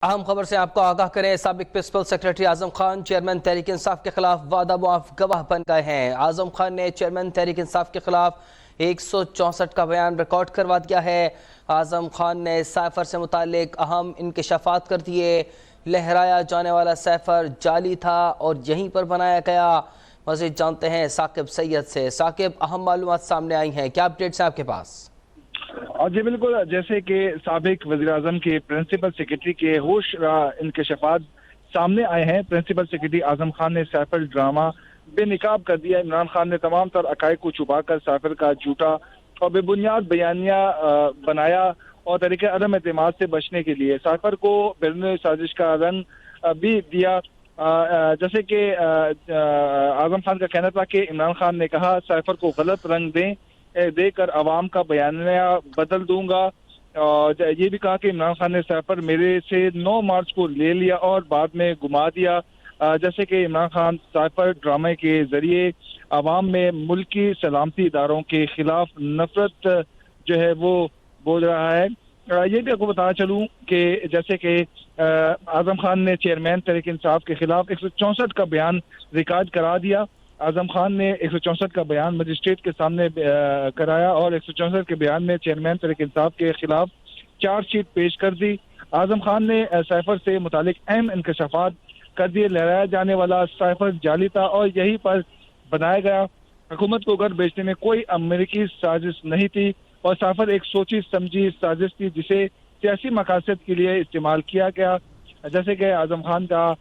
اہم خبر سے آپ کو آگاہ کریں، سابق principal secretary Azam Khan chairman Tehreek Insaf کے خلاف وعدہ معاف گواہ بن گئے ہیں۔ اعظم خان نے چیئرمین تحریک انصاف کے خلاف 164 کا بیان ریکارڈ کروا دیا ہے۔ اعظم خان نے سائفر سے متعلق اہم انکشافات کر دیے۔ لہرایا جانے والا سائفر جعلی تھا اور یہیں پر بنایا گیا۔ مزید جانتے ہیں ثاقب سید سے۔ ثاقب، اہم معلومات سامنے آئی ہیں، کیا اپڈیٹس ہیں آپ کے پاس؟ جی بالکل، جیسے کہ سابق وزیراعظم کے پرنسپل سیکرٹری کے ہوش انکشافات سامنے آئے ہیں۔ پرنسپل سیکرٹری اعظم خان نے سائفر ڈرامہ بے نقاب کر دیا۔ عمران خان نے تمام تر حقائق کو چھپا کر سائفر کا جھوٹا اور بے بنیاد بیانیہ بنایا اور طریقہ عدم اعتماد سے بچنے کے لیے سائفر کو بیرونی سازش کا رنگ بھی دیا۔ جیسے کہ اعظم خان کا کہنا تھا کہ عمران خان نے کہا سائفر کو غلط رنگ دے کر عوام کا بیانیہ بدل دوں گا، اور یہ بھی کہا کہ عمران خان نے سائفر میرے سے 9 مارچ کو لے لیا اور بعد میں گما دیا۔ جیسے کہ عمران خان سائفر ڈرامے کے ذریعے عوام میں ملکی سلامتی اداروں کے خلاف نفرت جو ہے وہ بول رہا ہے۔ یہ بھی آپ کو بتانا چلوں کہ جیسے کہ اعظم خان نے چیئرمین تحریک انصاف کے خلاف 164 کا بیان ریکارڈ کرا دیا۔ اعظم خان نے 164 کا بیان مجسٹریٹ کے سامنے کرایا اور 164 کے بیان میں چیئرمین تحریک انصاف کے خلاف چارج شیٹ پیش کر دی۔ اعظم خان نے سائفر سے متعلق اہم انکشافات کر دیے۔ لہرایا جانے والا سائفر جعلی تھا اور یہی پر بنایا گیا۔ حکومت کو گھر بیچنے میں کوئی امریکی سازش نہیں تھی اور سائفر ایک سوچی سمجھی سازش تھی جسے سیاسی مقاصد کے لیے استعمال کیا گیا۔ جیسے کہ اعظم خان کا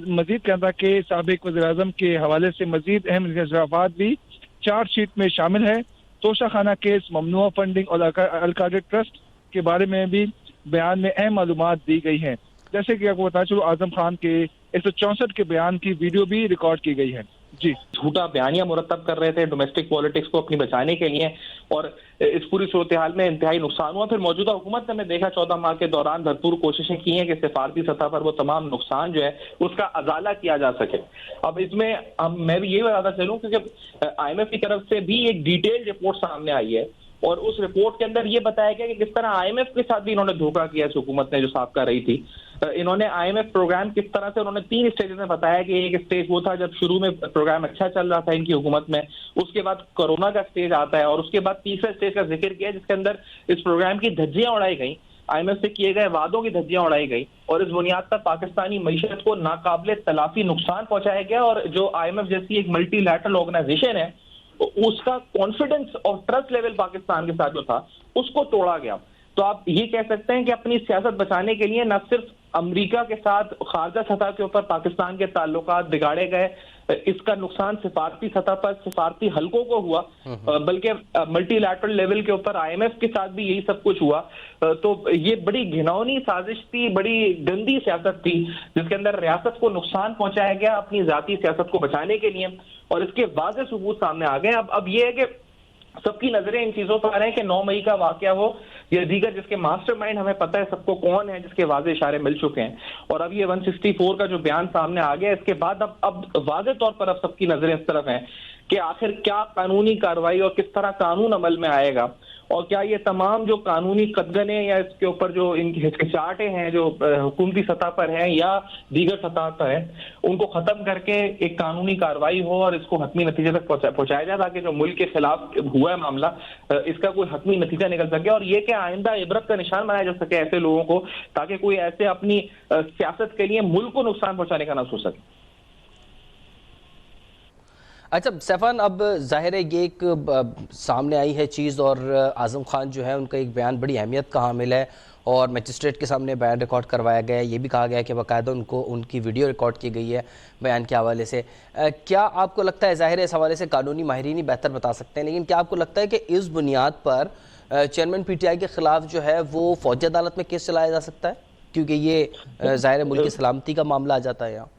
مزید کہنا کہ سابق وزیراعظم کے حوالے سے مزید اہم انکشافات بھی چارج شیٹ میں شامل ہے۔ توشہ خانہ کیس، ممنوعہ فنڈنگ اور القاعدہ ٹرسٹ کے بارے میں بھی بیان میں اہم معلومات دی گئی ہیں۔ جیسے کہ آپ کو بتا چلو اعظم خان کے 164 کے بیان کی ویڈیو بھی ریکارڈ کی گئی ہے۔ جی، جھوٹا بیانیہ مرتب کر رہے تھے ڈومیسٹک پالیٹکس کو اپنی بچانے کے لیے، اور اس پوری صورتحال میں انتہائی نقصان ہوا۔ پھر موجودہ حکومت نے ہمیں دیکھا 14 ماہ کے دوران بھرپور کوششیں کی ہیں کہ سفارتی سطح پر وہ تمام نقصان جو ہے اس کا ازالہ کیا جا سکے۔ اب اس میں میں بھی یہ بتاتا چلوں کیونکہ آئی ایم ایف کی طرف سے بھی ایک ڈیٹیل رپورٹ سامنے آئی ہے اور اس رپورٹ کے اندر یہ بتایا گیا کہ کس طرح آئی ایم ایف کے ساتھ بھی انہوں نے دھوکہ کیا اس حکومت نے جو سابقہ رہی تھی۔ انہوں نے آئی ایم ایف پروگرام کس طرح سے انہوں نے 3 اسٹیجز میں بتایا کہ ایک اسٹیج وہ تھا جب شروع میں پروگرام اچھا چل رہا تھا ان کی حکومت میں، اس کے بعد کورونا کا اسٹیج آتا ہے اور اس کے بعد تیسرے اسٹیج کا ذکر کیا جس کے اندر اس پروگرام کی دھجیاں اڑائی گئیں، آئی ایم ایف سے کیے گئے وعدوں کی دھجیاں اڑائی گئی اور اس بنیاد پر پاکستانی معیشت کو ناقابل تلافی نقصان پہنچایا گیا، اور جو آئی ایم ایف جیسی ایک ملٹی لیٹرل آرگنائزیشن ہے اس کا کانفیڈنس اور ٹرسٹ لیول پاکستان کے ساتھ جو تھا اس کو توڑا گیا۔ تو آپ یہ کہہ سکتے ہیں کہ اپنی سیاست بچانے کے لیے نہ صرف امریکہ کے ساتھ خارجہ سطح کے اوپر پاکستان کے تعلقات بگاڑے گئے، اس کا نقصان سفارتی سطح پر سفارتی حلقوں کو ہوا، بلکہ ملٹی لیٹرل لیول کے اوپر آئی ایم ایف کے ساتھ بھی یہی سب کچھ ہوا۔ تو یہ بڑی گھناؤنی سازش تھی، بڑی گندی سیاست تھی جس کے اندر ریاست کو نقصان پہنچایا گیا اپنی ذاتی سیاست کو بچانے کے لیے، اور اس کے واضح ثبوت سامنے آ گئے۔ اب یہ ہے کہ سب کی نظریں ان چیزوں پر ہیں کہ 9 مئی کا واقعہ ہو یا دیگر جس کے ماسٹر مائنڈ ہمیں پتہ ہے سب کو کون ہے، جس کے واضح اشارے مل چکے ہیں، اور اب یہ 164 کا جو بیان سامنے آ گیا اس کے بعد اب واضح طور پر اب سب کی نظریں اس طرف ہیں کہ آخر کیا قانونی کارروائی اور کس طرح قانون عمل میں آئے گا، اور کیا یہ تمام جو قانونی قدغنیں یا اس کے اوپر جو ان کی ہچکچاہٹیں ہیں جو حکومتی سطح پر ہیں یا دیگر سطح پر ہیں ان کو ختم کر کے ایک قانونی کارروائی ہو اور اس کو حتمی نتیجے تک پہنچایا جائے تاکہ جو ملک کے خلاف ہوا ہے معاملہ اس کا کوئی حتمی نتیجہ نکل سکے، اور یہ کہ آئندہ عبرت کا نشان بنایا جا سکے ایسے لوگوں کو تاکہ کوئی ایسے اپنی سیاست کے لیے ملک کو نقصان پہنچانے کا نہ سوچ سکے۔ اچھا سیفان، اب ظاہر ہے یہ ایک سامنے آئی ہے چیز، اور اعظم خان جو ہے ان کا ایک بیان بڑی اہمیت کا حامل ہے اور میجسٹریٹ کے سامنے بیان ریکارڈ کروایا گیا ہے۔ یہ بھی کہا گیا ہے کہ باقاعدہ ان کی ویڈیو ریکارڈ کی گئی ہے بیان کے حوالے سے۔ کیا آپ کو لگتا ہے، ظاہر ہے اس حوالے سے قانونی ماہرین ہی بہتر بتا سکتے ہیں، لیکن کیا آپ کو لگتا ہے کہ اس بنیاد پر چیئرمین پی ٹی آئی کے خلاف جو ہے وہ فوجی عدالت میں کیس چلایا جا سکتا ہے؟ کیونکہ یہ ظاہر ہے ملک کی سلامتی کا معاملہ آ جاتا ہے یہاں۔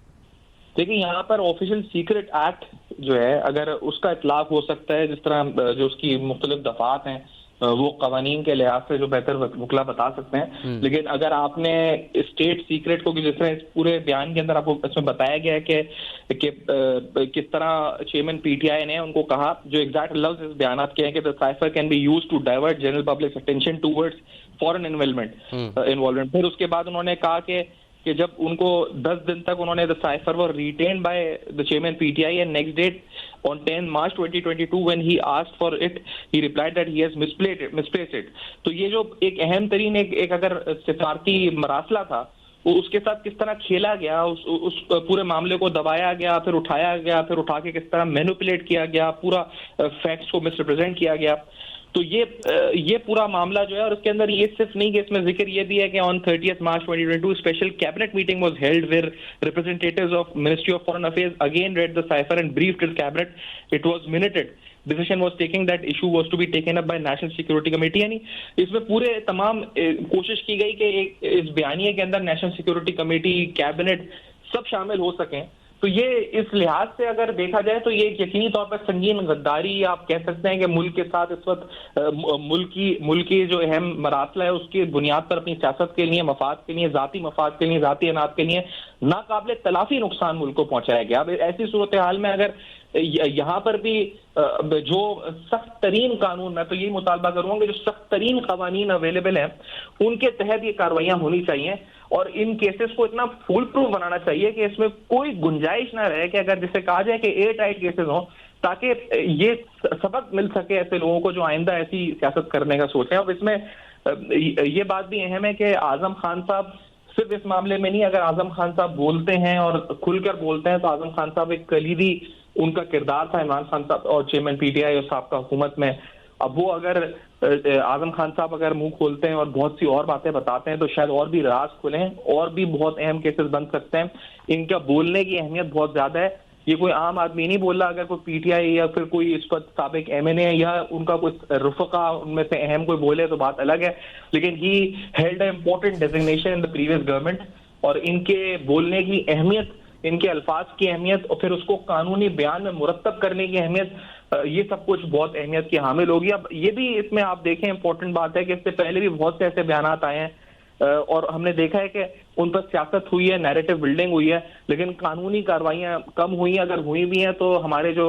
دیکھیں یہاں پر آفیشل سیکرٹ ایکٹ جو ہے اگر اس کا اطلاق ہو سکتا ہے، جس طرح جو اس کی مختلف دفعات ہیں وہ قوانین کے لحاظ سے جو بہتر وکلا بتا سکتے ہیں. لیکن اگر آپ نے اسٹیٹ سیکرٹ کو جس طرح اس پورے بیان کے اندر آپ کو اس میں بتایا گیا ہے کہ کس طرح چیئرمین پی ٹی آئی نے ان کو کہا, جو ایگزیکٹ لفظ اس بیانات کے ہیں کہ the cipher can be used to divert general public's attention towards foreign involvement. پھر اس کے بعد انہوں نے کہا کہ جب ان کو 10 دن تک انہوں نے the cipher was retained by the chairman PTI and next date on 10 March 2022 when he asked for it he replied that he has misplaced it. تو یہ جو ایک اہم ترین ایک اگر سفارتی مراسلہ تھا وہ اس کے ساتھ کس طرح کھیلا گیا, اس پورے معاملے کو دبایا گیا, پھر اٹھایا گیا, پھر اٹھا کے کس طرح مینوپولیٹ کیا گیا, پورا فیکٹس کو مس ریپرزینٹ کیا گیا. تو یہ پورا معاملہ جو ہے, اور اس کے اندر یہ صرف نہیں کہ اس میں ذکر یہ بھی ہے کہ on 30th March 2022 special cabinet meeting was held where representatives of Ministry of Foreign Affairs again read the cipher and briefed its cabinet. It was minuted. Decision was taken that issue was to be taken up by National Security Committee. یعنی اس میں پورے تمام کوشش کی گئی کہ اس بیانیے کے اندر national security committee, cabinet سب شامل ہو سکیں. تو یہ اس لحاظ سے اگر دیکھا جائے تو یہ یقینی طور پر سنگین غداری آپ کہہ سکتے ہیں کہ ملک کے ساتھ اس وقت ملک کی جو اہم مراسلہ ہے اس کی بنیاد پر اپنی سیاست کے لیے, مفاد کے لیے, ذاتی مفاد کے لیے, ذاتی اناج کے لیے ناقابل تلافی نقصان ملک کو پہنچایا گیا. اب ایسی صورتحال میں اگر یہاں پر بھی جو سخت ترین قانون, میں تو یہی مطالبہ کروں گا کہ جو سخت ترین قوانین اویلیبل ہیں ان کے تحت یہ کارروائیاں ہونی چاہیے, اور ان کیسز کو اتنا فول پروف بنانا چاہیے کہ اس میں کوئی گنجائش نہ رہے کہ اگر جسے کہا جائے کہ ایئر ٹائٹ کیسز ہوں, تاکہ یہ سبق مل سکے ایسے لوگوں کو جو آئندہ ایسی سیاست کرنے کا سوچیں. اور اس میں یہ بات بھی اہم ہے کہ اعظم خان صاحب صرف اس معاملے میں نہیں, اگر اعظم خان صاحب بولتے ہیں اور کھل کر بولتے ہیں تو اعظم خان صاحب ایک کلیدی ان کا کردار تھا عمران خان صاحب اور چیئرمین پی ٹی آئی اور سابقہ حکومت میں. اب وہ اگر اعظم خان صاحب اگر منہ کھولتے ہیں اور بہت سی اور باتیں بتاتے ہیں تو شاید اور بھی راز کھلیں, اور بھی بہت اہم کیسز بن سکتے ہیں. ان کا بولنے کی اہمیت بہت زیادہ ہے. یہ کوئی عام آدمی نہیں بول رہا, اگر کوئی پی ٹی آئی یا پھر کوئی اس پر سابق ایم این اے یا ان کا کوئی رفقا ان میں سے اہم کوئی بولے تو بات الگ ہے, لیکن he held a important designation in the previous government, اور ان کے بولنے کی اہمیت, ان کے الفاظ کی اہمیت اور پھر اس کو قانونی بیان میں مرتب کرنے کی اہمیت, یہ سب کچھ بہت اہمیت کی حامل ہوگی. اب یہ بھی اس میں آپ دیکھیں امپورٹنٹ بات ہے کہ اس سے پہلے بھی بہت سے ایسے بیانات آئے ہیں اور ہم نے دیکھا ہے کہ ان پر سیاست ہوئی ہے, نیریٹو بلڈنگ ہوئی ہے, لیکن قانونی کارروائیاں کم ہوئی ہیں. اگر ہوئی بھی ہیں تو ہمارے جو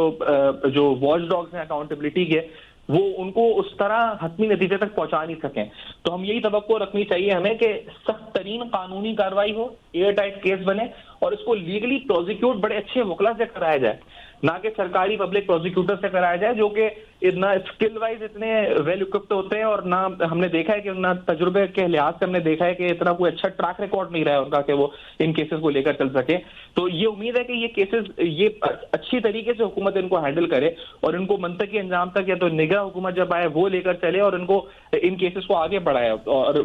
واچ ڈاگز ہیں اکاؤنٹیبلٹی کے, وہ ان کو اس طرح حتمی نتیجے تک پہنچا نہیں سکیں. تو ہم یہی توقع رکھنی چاہیے ہمیں کہ سخت ترین قانونی کارروائی ہو, ایئر ٹائٹ کیس بنے, اور اس کو لیگلی پروزیکیوٹ بڑے اچھے وکلا سے کرایا جائے, نہ کہ سرکاری پبلک پروزیکیوٹر سے کرایا جائے جو کہ نہ اسکل وائز اتنے ویل اکوپڈ ہوتے ہیں, اور نہ ہم نے دیکھا ہے کہ نہ تجربے کے لحاظ سے ہم نے دیکھا ہے کہ اتنا کوئی اچھا ٹریک ریکارڈ نہیں رہا ہے ان کا کہ وہ ان کیسز کو لے کر چل سکے. تو یہ امید ہے کہ یہ کیسز یہ اچھی طریقے سے حکومت ان کو ہینڈل کرے اور ان کو منطقی انجام تک, یا تو نگراں حکومت جب آئے وہ لے کر چلے اور ان کو ان کیسز کو آگے بڑھائے, اور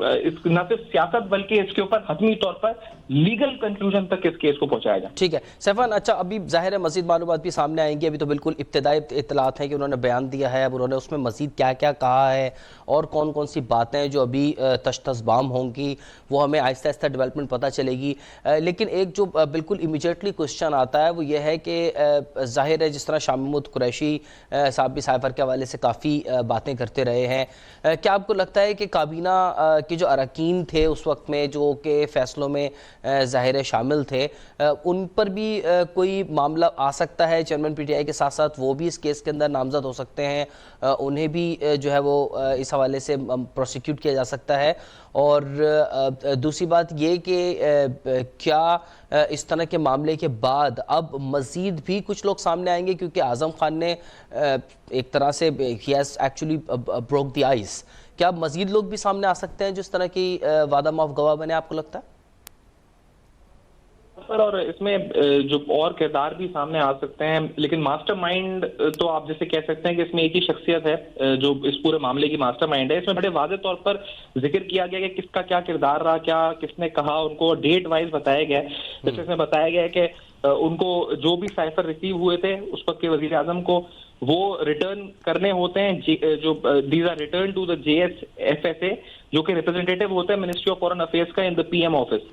نہ صرف سیاست بلکہ اس کے اوپر حتمی طور پر لیگل کنکلوژن تک اس کیس کو پہنچایا جائے. ٹھیک ہے سیفان, اچھا ابھی ظاہر ہے مزید معلومات بھی سامنے آئیں گی, ابھی تو بالکل ابتدائی اطلاعات ہیں کہ انہوں نے بیان دیا ہے, اب انہوں نے اس میں مزید کیا کیا کہا ہے اور کون کون سی باتیں جو ابھی تشتزبام ہوں گی وہ ہمیں آہستہ آہستہ ڈیولپمنٹ پتہ چلے گی. لیکن ایک جو بالکل امیجیٹلی کوشچن آتا ہے وہ یہ ہے کہ ظاہر ہے جس طرح شاہ محمود قریشی صاحب بھی سائفر کے حوالے سے کافی باتیں کرتے رہے ہیں, کیا آپ کو لگتا ہے کہ کابینہ کے جو اراکین تھے اس وقت میں جو کہ فیصلوں میں ظاہر شامل تھے, ان پر بھی کوئی معاملہ آ سکتا ہے چیئرمین پی ٹی آئی کے ساتھ ساتھ وہ بھی اس کیس کے اندر نامزد ہو سکتے ہیں, انہیں بھی جو ہے وہ اس حوالے سے پروسیکیوٹ کیا جا سکتا ہے. اور دوسری بات یہ کہ کیا اس طرح کے معاملے کے بعد اب مزید بھی کچھ لوگ سامنے آئیں گے, کیونکہ اعظم خان نے ایک طرح سے he has actually broke the ice, کیا مزید لوگ بھی سامنے آ سکتے ہیں جو اس طرح کی وعدہ معاف گواہ بنے, آپ کو لگتا ہے؟ اور اس میں جو اور کردار بھی سامنے آ سکتے ہیں, لیکن ماسٹر مائنڈ تو آپ جیسے کہہ سکتے ہیں کہ اس میں ایک ہی شخصیت ہے جو اس پورے معاملے کی ماسٹر مائنڈ ہے. اس میں بڑے واضح طور پر ذکر کیا گیا کہ کس کا کیا کردار رہا, کیا کس نے کہا, ان کو ڈیٹ وائز بتایا گیا. جیسے اس میں بتایا گیا کہ ان کو جو بھی سائفر ریسیو ہوئے تھے اس وقت کے وزیر اعظم کو وہ ریٹرن کرنے ہوتے ہیں, جو these are return to the JSFSA جو کہ ریپرزینٹیٹیو ہوتا ہے منسٹری آف فارن افیئرس کا ان دا PM آفس.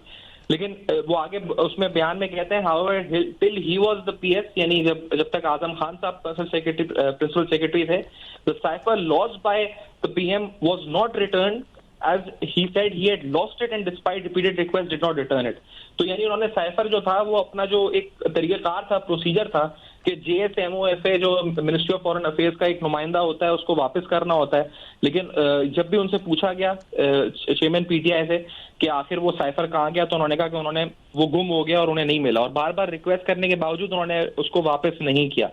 لیکن وہ آگے اس میں بیان میں کہتے ہیں however till he was the PS یعنی جب تک اعظم خان صاحب پرنسپل سیکرٹری تھے the cipher lost by the PM was not returned as he said he had lost it and despite repeated requests did not return it. تو یعنی انہوں نے cipher جو تھا وہ اپنا جو ایک طریقہ کار تھا, پروسیجر تھا کہ JSMOFA جو منسٹری آف فارن افیئرس کا ایک نمائندہ ہوتا ہے اس کو واپس کرنا ہوتا ہے, لیکن جب بھی ان سے پوچھا گیا چیئرمین PTI سے کہ آخر وہ سائفر کہاں گیا تو انہوں نے کہا کہ انہوں نے وہ گم ہو گیا اور انہیں نہیں ملا, اور بار بار ریکویسٹ کرنے کے باوجود انہوں نے اس کو واپس نہیں کیا.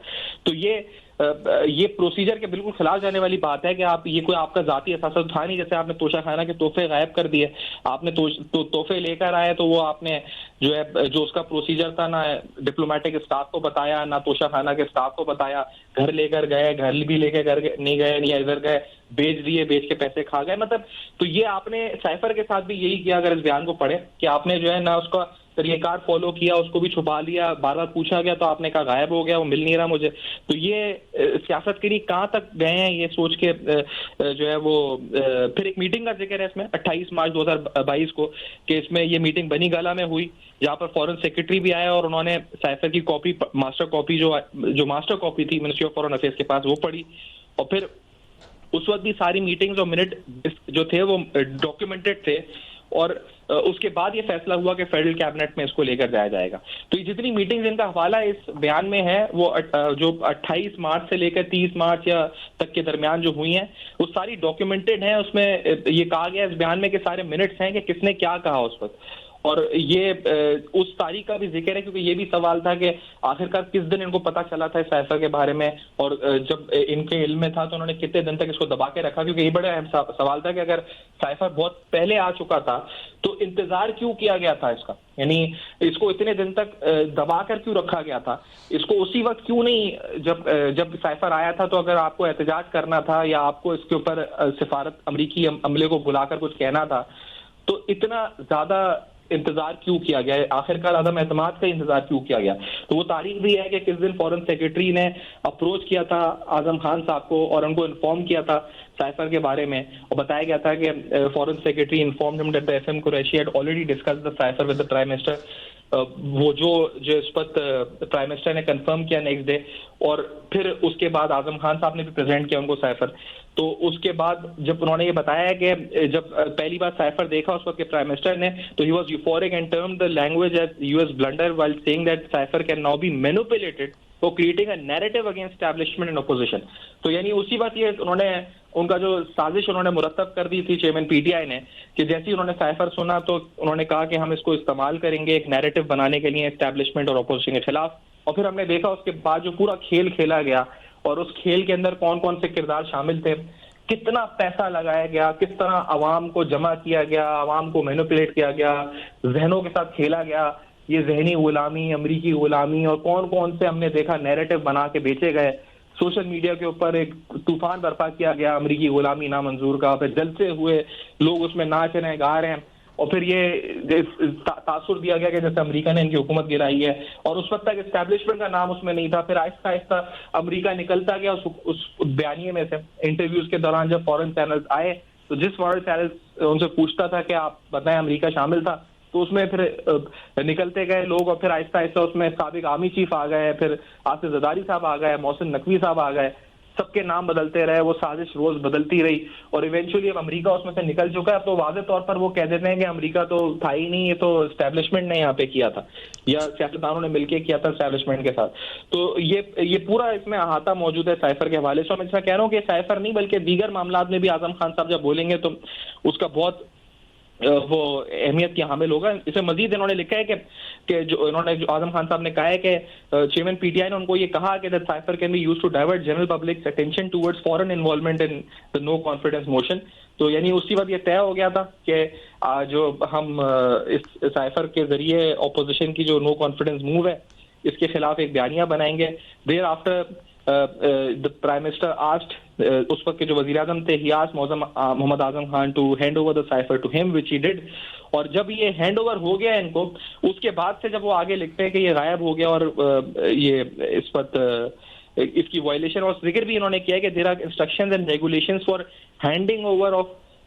تو یہ پروسیجر کے بالکل خلاف جانے والی بات ہے کہ یہ کوئی آپ کا ذاتی اثاثہ تھا نہیں. جیسے آپ نے توشہ خانہ کے تحفے غائب کر دیے, آپ نے تحفے لے کر آئے تو وہ آپ نے جو ہے جو اس کا پروسیجر تھا نہ ڈپلومیٹک اسٹاف کو بتایا نہ توشہ خانہ کے اسٹاف کو بتایا, گھر لے کر گئے, گھر بھی لے کے نہیں گئے یا ادھر گئے بیچ دیے, بیچ کے پیسے کھا گئے. مطلب تو یہ آپ نے سائفر کے ساتھ بھی یہی کیا اگر اس بیان کو پڑھے کہ آپ نے جو ہے نہ اس کا طریقہ کار فالو کیا, اس کو بھی چھپا لیا, بار بار پوچھا گیا تو آپ نے کہا غائب ہو گیا, وہ مل نہیں رہا مجھے. تو یہ سیاست کے لیے کہاں تک گئے ہیں یہ سوچ کے جو ہے وہ پھر ایک میٹنگ کا ذکر ہے اس میں 28 مارچ 2022 کو کہ اس میں یہ میٹنگ بنی گالا میں ہوئی جہاں پر فورن سیکرٹری بھی آیا اور انہوں نے سائفر کی کاپی ماسٹر کاپی جو ماسٹر کاپی تھی منسٹری آف فارن افیئرس کے پاس وہ پڑھی, اور پھر اس وقت بھی ساری میٹنگز اور منٹ جو تھے وہ ڈاکیومنٹڈ تھے, اور اس کے بعد یہ فیصلہ ہوا کہ فیڈرل کیبنٹ میں اس کو لے کر جایا جائے گا. تو یہ جتنی میٹنگز ان کا حوالہ اس بیان میں ہے وہ جو 28 مارچ سے لے کر 30 مارچ یا تک کے درمیان جو ہوئی ہیں وہ ساری ڈاکیومنٹڈ ہیں. اس میں یہ کہا گیا اس بیان میں کہ سارے منٹس ہیں کہ کس نے کیا کہا اس وقت, اور یہ اس تاریخ کا بھی ذکر ہے کیونکہ یہ بھی سوال تھا کہ آخرکار کس دن ان کو پتا چلا تھا اس سائفر کے بارے میں, اور جب ان کے علم میں تھا تو انہوں نے کتنے دن تک اس کو دبا کے رکھا, کیونکہ یہ بڑا اہم سوال تھا کہ اگر سائفر بہت پہلے آ چکا تھا تو انتظار کیوں کیا گیا تھا اس کا, یعنی اس کو اتنے دن تک دبا کر کیوں رکھا گیا تھا, اس کو اسی وقت کیوں نہیں جب سائفر آیا تھا تو اگر آپ کو احتجاج کرنا تھا یا آپ کو اس کے اوپر سفارت امریکی عملے کو بلا کر کچھ کہنا تھا تو اتنا زیادہ انتظار کیوں کیا گیا, آخرکار عدم اعتماد کا انتظار کیوں کیا گیا. تو وہ تاریخ بھی ہے کہ کس دن فورن سیکرٹری نے اپروچ کیا تھا اعظم خان صاحب کو اور ان کو انفارم کیا تھا سائفر کے بارے میں, اور بتایا گیا تھا کہ فورن سیکرٹری انفارمڈ ہم that the FM Qureshi had already discussed the cipher with the prime minister. وہ جو اس وقت پرائم منسٹر نے کنفرم کیا نیکسٹ ڈے, اور پھر اس کے بعد اعظم خان صاحب نے بھی پریزنٹ کیا ان کو سائفر. تو اس کے بعد جب انہوں نے یہ بتایا کہ جب پہلی بار سائفر دیکھا اس وقت کے پرائم منسٹر نے تو he was euphoric and termed the language as US blunder while saying that cipher can now be manipulated for creating a narrative against establishment and opposition. تو یعنی اسی وقت یہ انہوں نے ان کا جو سازش انہوں نے مرتب کر دی تھی چیئرمین PTI نے کہ جیسے انہوں نے سائفر سنا تو انہوں نے کہا کہ ہم اس کو استعمال کریں گے ایک نیریٹو بنانے کے لیے اسٹیبلشمنٹ اور اپوزیشن کے خلاف. اور پھر ہم نے دیکھا اس کے بعد جو پورا کھیل کھیلا گیا اور اس کھیل کے اندر کون کون سے کردار شامل تھے, کتنا پیسہ لگایا گیا, کس طرح عوام کو جمع کیا گیا, عوام کو مینوپولیٹ کیا گیا, ذہنوں کے ساتھ کھیلا گیا, یہ ذہنی غلامی, امریکی غلامی, اور کون کون سے ہم نے دیکھا نیریٹو بنا کے بیچے گئے. سوشل میڈیا کے اوپر ایک طوفان برپا کیا گیا امریکی غلامی نامنظور کا, پھر جلسے ہوئے, لوگ اس میں ناچ رہے ہیں, گا رہے ہیں, اور پھر یہ تاثر دیا گیا کہ جیسے امریکہ نے ان کی حکومت گرائی ہے, اور اس وقت تک اسٹیبلشمنٹ کا نام اس میں نہیں تھا. پھر آہستہ آہستہ امریکہ نکلتا گیا اس بیانیے میں سے. انٹرویوز کے دوران جب فورن چینلز آئے تو جس فورن چینل ان سے پوچھتا تھا کہ آپ بتائیں امریکہ شامل تھا تو اس میں پھر نکلتے گئے لوگ, اور پھر آہستہ آہستہ اس میں سابق آرمی چیف آ گئے, پھر آصف زرداری صاحب آ گئے, محسن نقوی صاحب آ گئے, سب کے نام بدلتے رہے, وہ سازش روز بدلتی رہی, اور ایونچولی اب امریکہ اس میں سے نکل چکا ہے. اب تو واضح طور پر وہ کہہ دیتے ہیں کہ امریکہ تو تھا ہی نہیں, یہ تو اسٹیبلشمنٹ نے یہاں پہ کیا تھا یا سیاستدانوں نے مل کے کیا تھا اسٹیبلشمنٹ کے ساتھ. تو یہ پورا اس میں احاطہ موجود ہے سائفر کے حوالے سے. میں ایسا کہہ رہا ہوں کہ سائفر نہیں بلکہ دیگر معاملات میں بھی اعظم خان صاحب جب بولیں گے تو اس کا بہت وہ اہمیت کی حامل ہوگا. اسے مزید انہوں نے لکھا ہے کہ جو انہوں نے اعظم خان صاحب نے کہا ہے کہ چیئرمین PTI نے ان کو یہ کہا کہ that cipher can be used to divert general public's attention towards foreign involvement in the no confidence motion. تو یعنی اسی وقت یہ طے ہو گیا تھا کہ جو ہم اس سائفر کے ذریعے اپوزیشن کی جو نو کانفیڈنس موو ہے اس کے خلاف ایک بیانیہ بنائیں گے. دیر after the prime minister asked اس وقت کے جو وزیر اعظم تھے he asked Muhammad Azam Khan to hand over the cipher to him which he did. اور جب یہ ہینڈ اوور ہو گیا ان کو اس کے بعد سے جب وہ آگے لکھتے ہیں کہ یہ غائب ہو گیا اور یہ اس وقت اس کی وائلیشن اور ذکر بھی انہوں نے کیا ہے کہ there are instructions and regulations for handing over of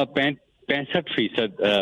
65%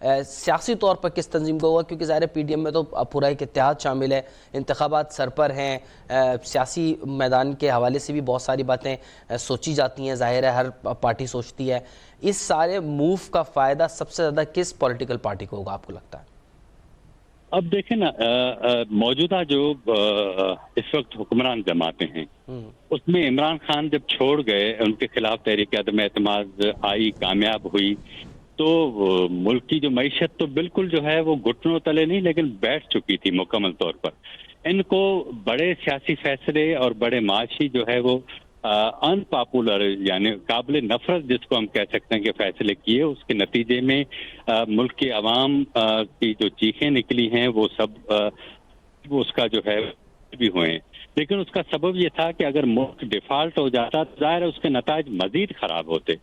سیاسی طور پر کس تنظیم کو ہوگا؟ کیونکہ ظاہر پی ڈی ایم میں تو پورا ایک اتحاد شامل ہے، انتخابات سر پر ہیں، سیاسی میدان کے حوالے سے بھی بہت ساری باتیں سوچی جاتی ہیں، ظاہر ہے ہر پارٹی سوچتی ہے. اس سارے موو کا فائدہ سب سے زیادہ کس پولیٹیکل پارٹی کو ہوگا آپ کو لگتا ہے؟ اب دیکھیں نا، موجودہ جو اس وقت حکمران جماعتیں ہیں اس میں عمران خان جب چھوڑ گئے، ان کے خلاف تحریک عدم اعتماد آئی، کامیاب ہوئی، تو ملک کی جو معیشت تو بالکل جو ہے وہ گھٹنوں تلے نہیں لیکن بیٹھ چکی تھی مکمل طور پر. ان کو بڑے سیاسی فیصلے اور بڑے معاشی جو ہے وہ ان پاپولر، یعنی قابل نفرت جس کو ہم کہہ سکتے ہیں کہ فیصلے کیے، اس کے نتیجے میں ملک کے عوام کی جو چیخیں نکلی ہیں وہ سب اس کا جو ہے بھی ہوئے ہیں. لیکن اس کا سبب یہ تھا کہ اگر ملک ڈیفالٹ ہو جاتا تو ظاہر ہے اس کے نتائج مزید خراب ہوتے.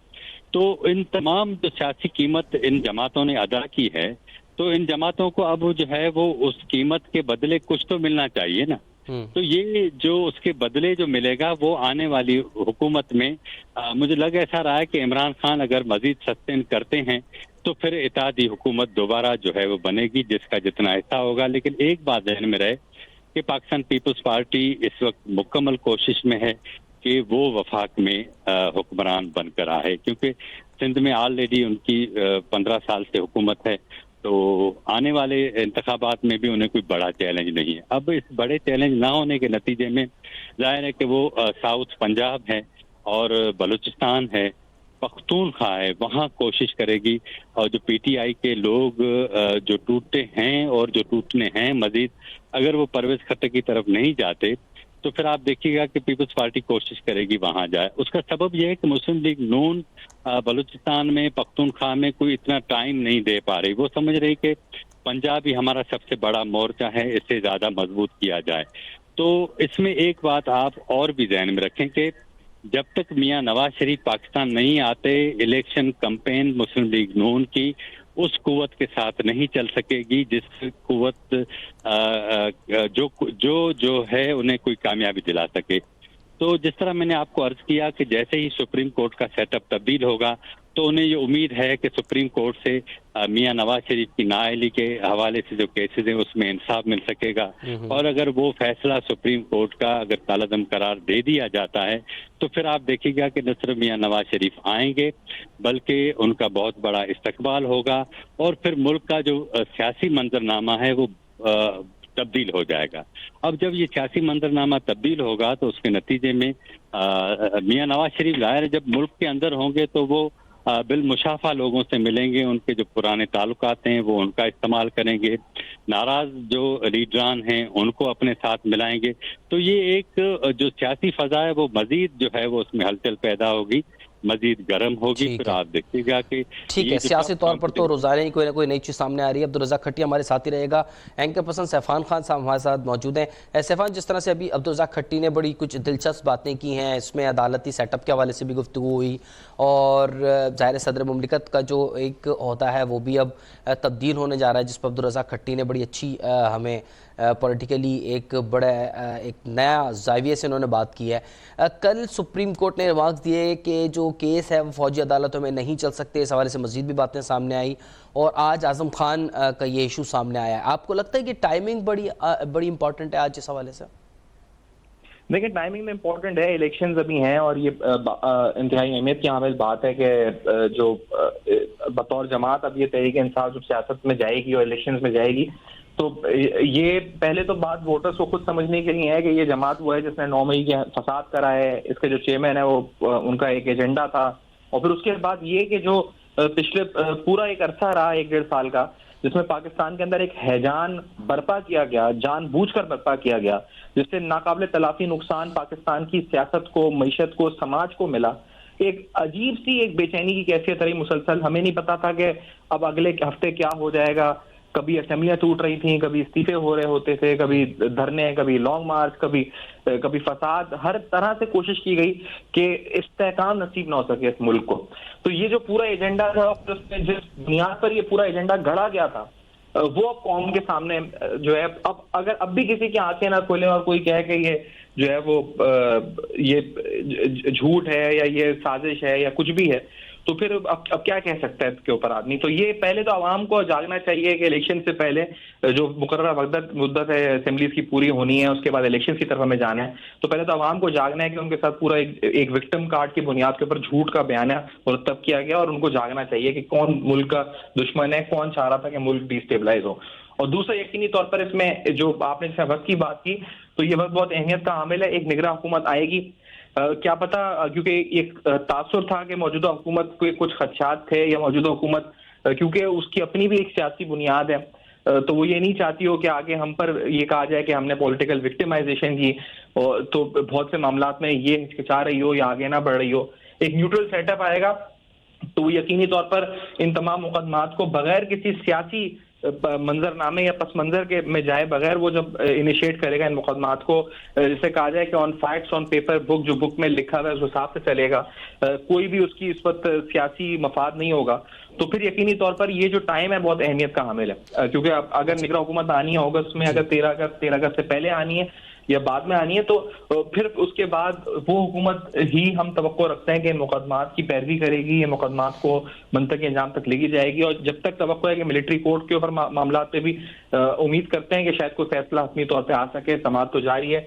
تو ان تمام جو سیاسی قیمت ان جماعتوں نے ادا کی ہے، تو ان جماعتوں کو اب جو ہے وہ اس قیمت کے بدلے کچھ تو ملنا چاہیے نا. تو یہ جو اس کے بدلے جو ملے گا وہ آنے والی حکومت میں مجھے لگ ایسا رہا ہے کہ عمران خان اگر مزید سسٹین کرتے ہیں تو پھر اتحادی حکومت دوبارہ جو ہے وہ بنے گی جس کا جتنا حصہ ہوگا. لیکن ایک بات ذہن میں رہے کہ پاکستان پیپلز پارٹی اس وقت مکمل کوشش میں ہے کہ وہ وفاق میں حکمران بن کر آئے، کیونکہ سندھ میں آلریڈی ان کی 15 سال سے حکومت ہے، تو آنے والے انتخابات میں بھی انہیں کوئی بڑا چیلنج نہیں ہے. اب اس بڑے چیلنج نہ ہونے کے نتیجے میں ظاہر ہے کہ وہ ساؤتھ پنجاب ہے اور بلوچستان ہے، پختونخوا ہے، وہاں کوشش کرے گی. اور جو پی ٹی آئی کے لوگ جو ٹوٹتے ہیں اور جو ٹوٹنے ہیں مزید، اگر وہ پرویز خطر کی طرف نہیں جاتے تو پھر آپ دیکھیے گا کہ پیپلز پارٹی کوشش کرے گی وہاں جائے. اس کا سبب یہ ہے کہ مسلم لیگ نون بلوچستان میں، پختونخوا میں کوئی اتنا ٹائم نہیں دے پا رہی. وہ سمجھ رہی کہ پنجاب ہی ہمارا سب سے بڑا مورچہ ہے، اس سے زیادہ مضبوط کیا جائے. تو اس میں ایک بات آپ اور بھی ذہن میں رکھیں کہ جب تک میاں نواز شریف پاکستان نہیں آتے، الیکشن کمپین مسلم لیگ نون کی اس قوت کے ساتھ نہیں چل سکے گی جس قوت جو ہے انہیں کوئی کامیابی دلا سکے. تو جس طرح میں نے آپ کو عرض کیا کہ جیسے ہی سپریم کورٹ کا سیٹ اپ تبدیل ہوگا تو انہیں یہ امید ہے کہ سپریم کورٹ سے میاں نواز شریف کی نااہلی کے حوالے سے جو کیسز ہیں اس میں انصاف مل سکے گا. اور اگر وہ فیصلہ سپریم کورٹ کا اگر کالعدم قرار دے دیا جاتا ہے تو پھر آپ دیکھیے گا کہ نہ صرف میاں نواز شریف آئیں گے بلکہ ان کا بہت بڑا استقبال ہوگا اور پھر ملک کا جو سیاسی منظرنامہ ہے وہ تبدیل ہو جائے گا. اب جب یہ سیاسی منظرنامہ تبدیل ہوگا تو اس کے نتیجے میں میاں نواز شریف ظاہر جب ملک کے اندر ہوں گے تو وہ بالمشافہ لوگوں سے ملیں گے، ان کے جو پرانے تعلقات ہیں وہ ان کا استعمال کریں گے، ناراض جو لیڈران ہیں ان کو اپنے ساتھ ملائیں گے. تو یہ ایک جو سیاسی فضا ہے وہ مزید جو ہے وہ اس میں ہلچل پیدا ہوگی، مزید گرم ہوگی. پھر آپ دیکھیے گا کہ ٹھیک ہے، سیاسی طور پر تو روزانہ ہی کوئی نہ کوئی نئی چیز سامنے آ رہی ہے. عبدالرزاق کھٹی ہمارے ساتھ ہی رہے گا. اینکر پرسن سیفان خان صاحب ہمارے ساتھ موجود ہیں. سیفان، جس طرح سے ابھی عبدالرزاق کھٹی نے بڑی کچھ دلچسپ باتیں کی ہیں، اس میں عدالتی سیٹ اپ کے حوالے سے بھی گفتگو ہوئی اور ظاہر صدر مملکت کا جو ایک عہدہ ہے وہ بھی اب تبدیل ہونے جا رہا ہے، جس پر عبدالرزاق کھٹی نے بڑی اچھی ہمیں پولیٹیکلی ایک بڑا ایک نیا زاویے سے انہوں نے بات کی ہے. کل سپریم کورٹ نے ریمارکس دیے کہ جو کیس ہے وہ فوجی عدالتوں میں نہیں چل سکتے. اس حوالے سے مزید بھی باتیں سامنے آئی اور آج اعظم خان کا یہ ایشو سامنے آیا ہے. آپ کو لگتا ہے کہ ٹائمنگ بڑی امپورٹنٹ ہے آج اس حوالے سے؟ دیکھیں، ٹائمنگ میں امپورٹنٹ ہے، الیکشنز ابھی ہیں اور یہ انتہائی اہمیت کی حامل بات ہے کہ جو بطور جماعت اب یہ تحریک انصاف جو سیاست میں جائے گی اور الیکشنز میں جائے گی تو یہ پہلے تو بات ووٹرز کو خود سمجھنے کے لیے ہے کہ یہ جماعت وہ ہے جس نے 9 مئی کے فساد کرا ہے. اس کے جو چیئرمین ہے وہ ان کا ایک ایجنڈا تھا. اور پھر اس کے بعد یہ کہ جو پچھلے پورا ایک عرصہ رہا 1-1.5 سال کا جس میں پاکستان کے اندر ایک ہیجان برپا کیا گیا، جان بوجھ کر برپا کیا گیا، جس سے ناقابل تلافی نقصان پاکستان کی سیاست کو، معیشت کو، سماج کو ملا. ایک عجیب سی ایک بے چینی کی کیفیت رہی مسلسل. ہمیں نہیں پتا تھا کہ اب اگلے ہفتے کیا ہو جائے گا. کبھی اسمبلیاں ٹوٹ رہی تھیں، کبھی استعفے ہو رہے ہوتے تھے، کبھی دھرنے، کبھی لانگ مارچ، کبھی فساد. ہر طرح سے کوشش کی گئی کہ استحکام نصیب نہ ہو سکے اس ملک کو. تو یہ جو پورا ایجنڈا تھا جس بنیاد پر یہ پورا ایجنڈا گھڑا گیا تھا وہ اب قوم کے سامنے جو ہے اب بھی کسی کی آنکھیں نہ کھولیں اور کوئی کہے کہ یہ جو ہے وہ یہ جھوٹ ہے یا یہ سازش ہے یا کچھ بھی ہے تو پھر اب کیا کہہ سکتا ہے اس کے اوپر آدمی. تو یہ پہلے تو عوام کو جاگنا چاہیے کہ الیکشن سے پہلے جو مقررہ مدت ہے اسمبلیز کی پوری ہونی ہے, اس کے بعد الیکشن کی طرف ہمیں جانا ہے. تو پہلے تو عوام کو جاگنا ہے کہ ان کے ساتھ پورا ایک وکٹم کارڈ کی بنیاد کے اوپر جھوٹ کا بیانیہ مرتب کیا گیا, اور ان کو جاگنا چاہیے کہ کون ملک کا دشمن ہے, کون چاہ رہا تھا کہ ملک ڈیسٹیبلائز ہو. اور دوسرا یقینی طور پر اس میں جو آپ نے جیسے وقت کی بات کی, تو یہ وقت بہت اہمیت کا عامل ہے. ایک نگراں حکومت آئے گی, کیا پتا, کیونکہ ایک تاثر تھا کہ موجودہ حکومت کے کچھ خدشات تھے, یا موجودہ حکومت کیونکہ اس کی اپنی بھی ایک سیاسی بنیاد ہے, تو وہ یہ نہیں چاہتی ہو کہ آگے ہم پر یہ کہا جائے کہ ہم نے پولیٹیکل وکٹمائزیشن کی, تو بہت سے معاملات میں یہ ہچکچا رہی ہو یا آگے نہ بڑھ رہی ہو. ایک نیوٹرل سیٹ اپ آئے گا تو وہ یقینی طور پر ان تمام مقدمات کو بغیر کسی سیاسی منظرنامے یا پس منظر کے میں جائے بغیر وہ جب انیشیٹ کرے گا ان مقدمات کو, جسے کہا جائے کہ آن فیکٹس آن پیپر, بک جو بک میں لکھا ہوا ہے اس حساب سے چلے گا, کوئی بھی اس کی اس وقت سیاسی مفاد نہیں ہوگا, تو پھر یقینی طور پر یہ جو ٹائم ہے بہت اہمیت کا حامل ہے. کیونکہ اگر نگراں حکومت آنی ہے اگست میں, اگر 13 اگست سے پہلے آنی ہے یا بعد میں آنی ہے, تو پھر اس کے بعد وہ حکومت ہی ہم توقع رکھتے ہیں کہ مقدمات کی پیروی کرے گی, یہ مقدمات کو منطقی انجام تک لے جائے گی. اور جب تک توقع ہے کہ ملٹری کورٹ کے اوپر معاملات پہ بھی امید کرتے ہیں کہ شاید کوئی فیصلہ حتمی طور پہ آ سکے. سماعت تو جاری ہے,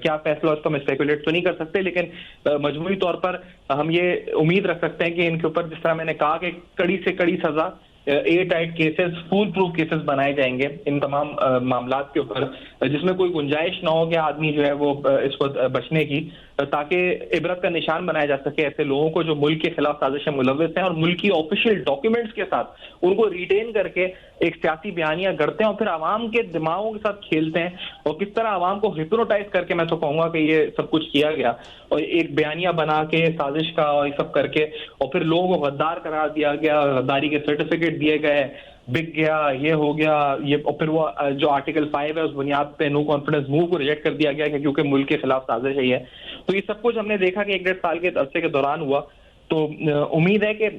کیا فیصلہ اس کو ہم اسپیکولیٹ تو نہیں کر سکتے, لیکن مجموعی طور پر ہم یہ امید رکھ سکتے ہیں کہ ان کے اوپر جس طرح میں نے کہا کہ کڑی سے کڑی سزا, airtight cases, foolproof cases بنائے جائیں گے ان تمام معاملات کے اوپر, جس میں کوئی گنجائش نہ ہو کہ آدمی جو ہے وہ اس وقت بچنے کی, تاکہ عبرت کا نشان بنایا جا سکے ایسے لوگوں کو جو ملک کے خلاف سازش ملوث ہیں اور ملک کی آفیشیل ڈاکیومنٹس کے ساتھ ان کو ریٹین کر کے ایک سیاسی بیانیہ کرتے ہیں اور پھر عوام کے دماغوں کے ساتھ کھیلتے ہیں, اور کس طرح عوام کو ہپنوٹائز کر کے, میں تو کہوں گا کہ یہ سب کچھ کیا گیا, اور ایک بیانیہ بنا کے سازش کا اور یہ سب کر کے, اور پھر لوگوں کو غدار قرار دیا گیا, غداری کے سرٹیفکیٹ دیے گئے, بک گیا, یہ ہو گیا یہ, اور پھر وہ جو آرٹیکل 5 ہے اس بنیاد پہ نو کانفیڈنس موو کو ریجیکٹ کر دیا گیا کہ کیونکہ ملک کے خلاف سازش ہے. تو یہ سب کچھ ہم نے دیکھا کہ 1.5 سال کے عرصے کے دوران ہوا. تو امید ہے کہ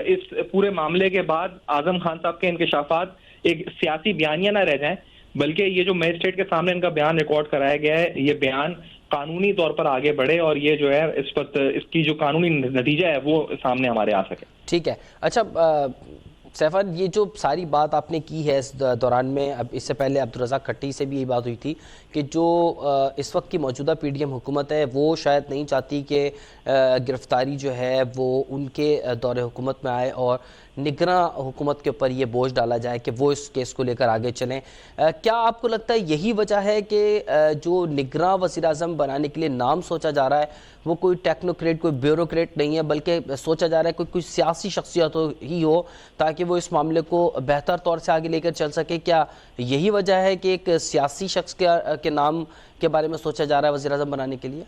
اس پورے معاملے کے بعد اعظم خان صاحب کے انکشافات ایک سیاسی بیانیہ نہ رہ جائیں, بلکہ یہ جو میجسٹریٹ کے سامنے ان کا بیان ریکارڈ کرایا گیا ہے, یہ بیان قانونی طور پر آگے بڑھے, اور یہ جو ہے اس پر اس کی جو قانونی نتیجہ ہے وہ سامنے ہمارے آ سکے. ٹھیک ہے. اچھا سیفان, یہ جو ساری بات آپ نے کی ہے اس دوران میں, اب اس سے پہلے عبدالرزاق کھٹی سے بھی یہی بات ہوئی تھی کہ جو اس وقت کی موجودہ پی ڈی ایم حکومت ہے وہ شاید نہیں چاہتی کہ گرفتاری جو ہے وہ ان کے دور حکومت میں آئے اور نگراں حکومت کے اوپر یہ بوجھ ڈالا جائے کہ وہ اس کیس کو لے کر آگے چلیں. کیا آپ کو لگتا ہے یہی وجہ ہے کہ جو نگراں وزیر اعظم بنانے کے لیے نام سوچا جا رہا ہے وہ کوئی ٹیکنوکریٹ, کوئی بیوروکریٹ نہیں ہے, بلکہ سوچا جا رہا ہے کوئی سیاسی شخصیت ہی ہو تاکہ وہ اس معاملے کو بہتر طور سے آگے لے کر چل سکے؟ کیا یہی وجہ ہے کہ ایک سیاسی شخص کے نام کے بارے میں سوچا جا رہا ہے وزیر اعظم بنانے کے لیے؟